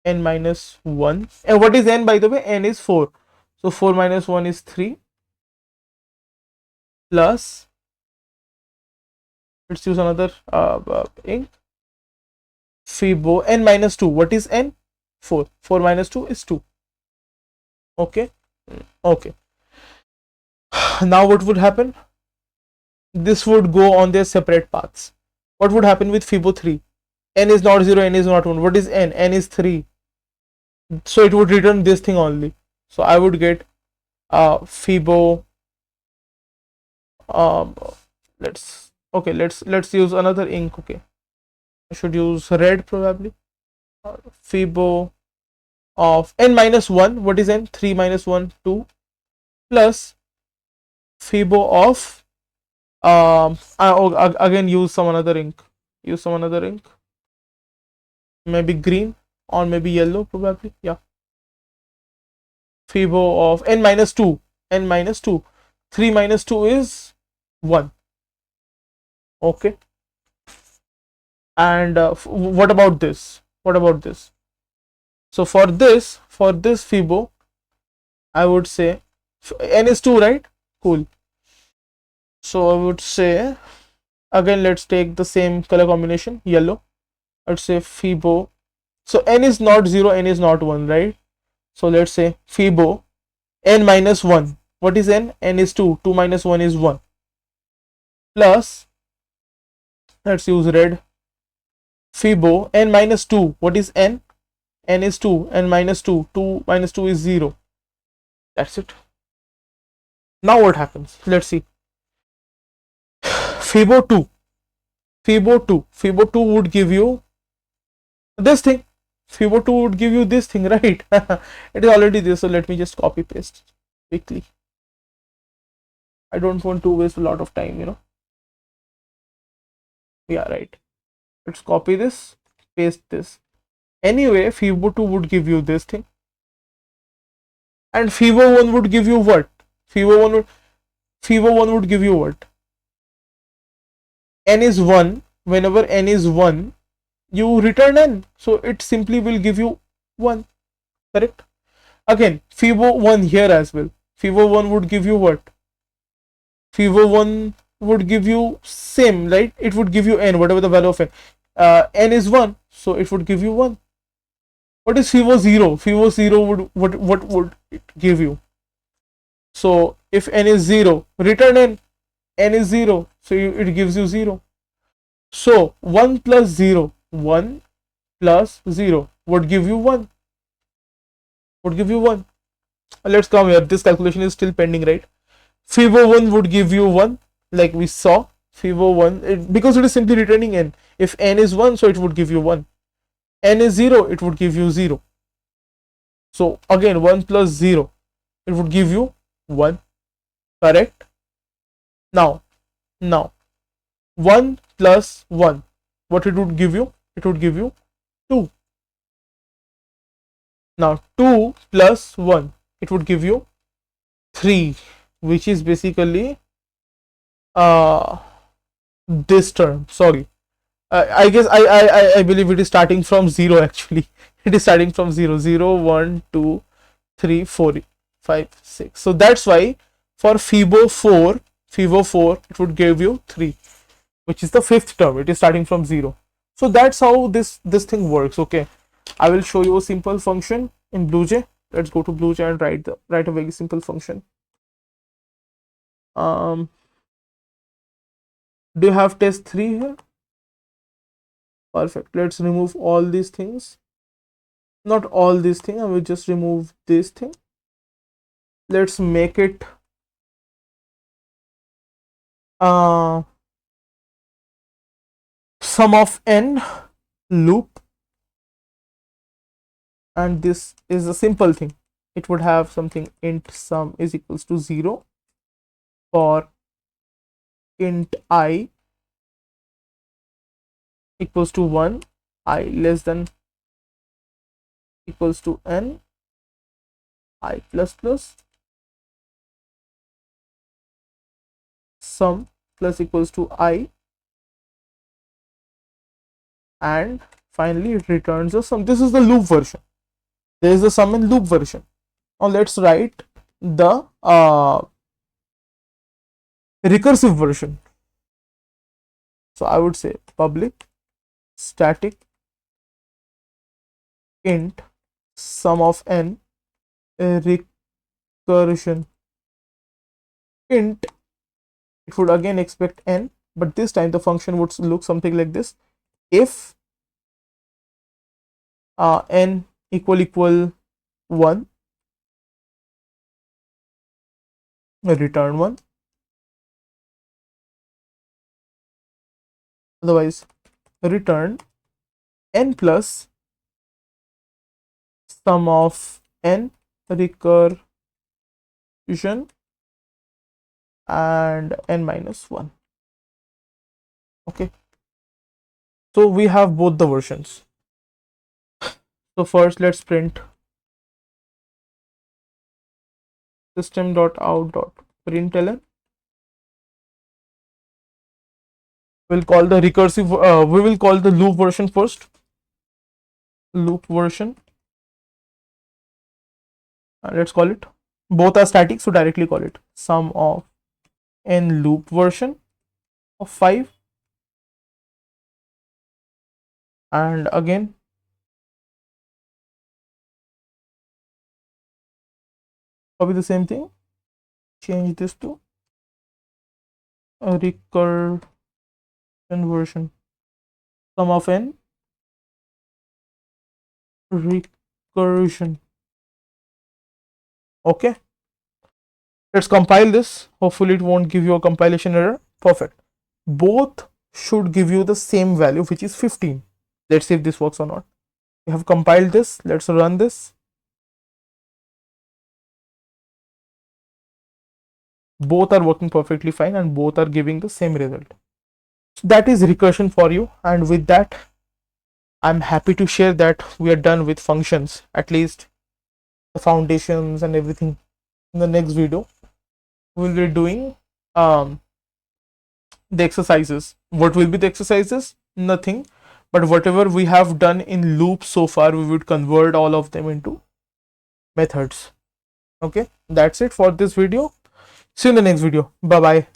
n minus 1. And what is n, by the way? N is 4. So 4 minus 1 is 3. Plus, let's use another ink. Fibo n minus 2. What is n? 4. 4 minus 2 is 2. Okay. Okay. Now what would happen? This would go on their separate paths. What would happen with Fibo 3? N is not 0, n is not 1. What is n? N is 3. So it would return this thing only. So I would get Fibo. Let's use another ink. Okay, I should use red probably. Fibo of n minus 1. What is n? 3 minus 1, 2. Plus Fibo of again use some another ink. Maybe green or maybe yellow probably. Yeah. Fibo of n minus 2. 3 minus 2 is 1. Okay. And what about this? So for this Fibo, I would say n is 2, right? Cool. So I would say, again, let's take the same color combination, yellow. Let's say Fibo. So n is not 0, n is not 1, right? So let's say Fibo n minus 1. What is n? N is 2. 2 minus 1 is 1. Plus, let's use red. Fibo n minus 2. What is n? N is 2. N minus 2. 2 minus 2 is 0. That's it. Now what happens? Let's see. Fibo 2 would give you this thing. Fibo 2 would give you this thing, right? It is already this. So let me just copy paste quickly. I don't want to waste a lot of time, Yeah, right. Let's copy this, paste this. Anyway, Fibo 2 would give you this thing. And Fibo 1 would give you what? Fibo 1 would give you what? N is 1. Whenever n is 1, you return n. So it simply will give you 1. Correct? Again, Fibo 1 here as well. Fibo 1 would give you what? Fibo 1 would give you same, right? It would give you n, whatever the value of n. N is 1, so it would give you 1. What is Fibo 0? Fibo 0 would, what would it give you? So if n is 0, return n. N is 0, so it gives you 0. So 1 plus 0, 1 plus 0 would give you 1. Let's come here. This calculation is still pending, right? Fibo 1 would give you 1, like we saw. Fibo 1, because it is simply returning n. If n is 1, so it would give you 1. N is 0, it would give you 0. So again, 1 plus 0, it would give you 1. Correct? Now 1 plus 1, what it would give you? It would give you 2. Now 2 plus 1, it would give you 3, which is basically this term. Sorry, I guess I believe it is starting from 0 actually. It is starting from 0, 0, 1, 2, 3, 4, 5, 6. So that's why for Fibo 4, it would give you 3, which is the fifth term. It is starting from 0. So that's how this thing works. Okay, I will show you a simple function in BlueJ. Let's go to BlueJ and write a very simple function. Do you have test 3 here? Perfect. Let's remove all these things. Not all these things. I will just remove this thing. Let's make it sum of n loop, and this is a simple thing. It would have something int sum is equals to 0 for int I equals to 1, I less than equals to n, I plus plus, sum plus equals to I, and finally it returns a sum. This is the loop version. There is the sum in loop version. Now let's write the recursive version. So I would say public static int sum of n recursion int. It would again expect n, but this time the function would look something like this. If n equal 1, return 1, otherwise return n plus sum of n recursion and n minus 1. Okay, so we have both the versions. So first let's print system.out.println. We'll call the recursive we will call the loop version first. Loop version, let's call it, both are static, so directly call it sum of n loop version of 5, and again copy the same thing, change this to a recursion version, sum of n recursion. Okay, let's compile this. Hopefully it won't give you a compilation error. Perfect. Both should give you the same value, which is 15. Let's see if this works or not. We have compiled this. Let's run this. Both are working perfectly fine and both are giving the same result. So that is recursion for you. And with that, I'm happy to share that we are done with functions, at least the foundations and everything. In the next video, we'll be doing the exercises. What will be the exercises? Nothing, but whatever we have done in loop so far, we would convert all of them into methods. Okay, that's it for this video. See you in the next video. Bye bye.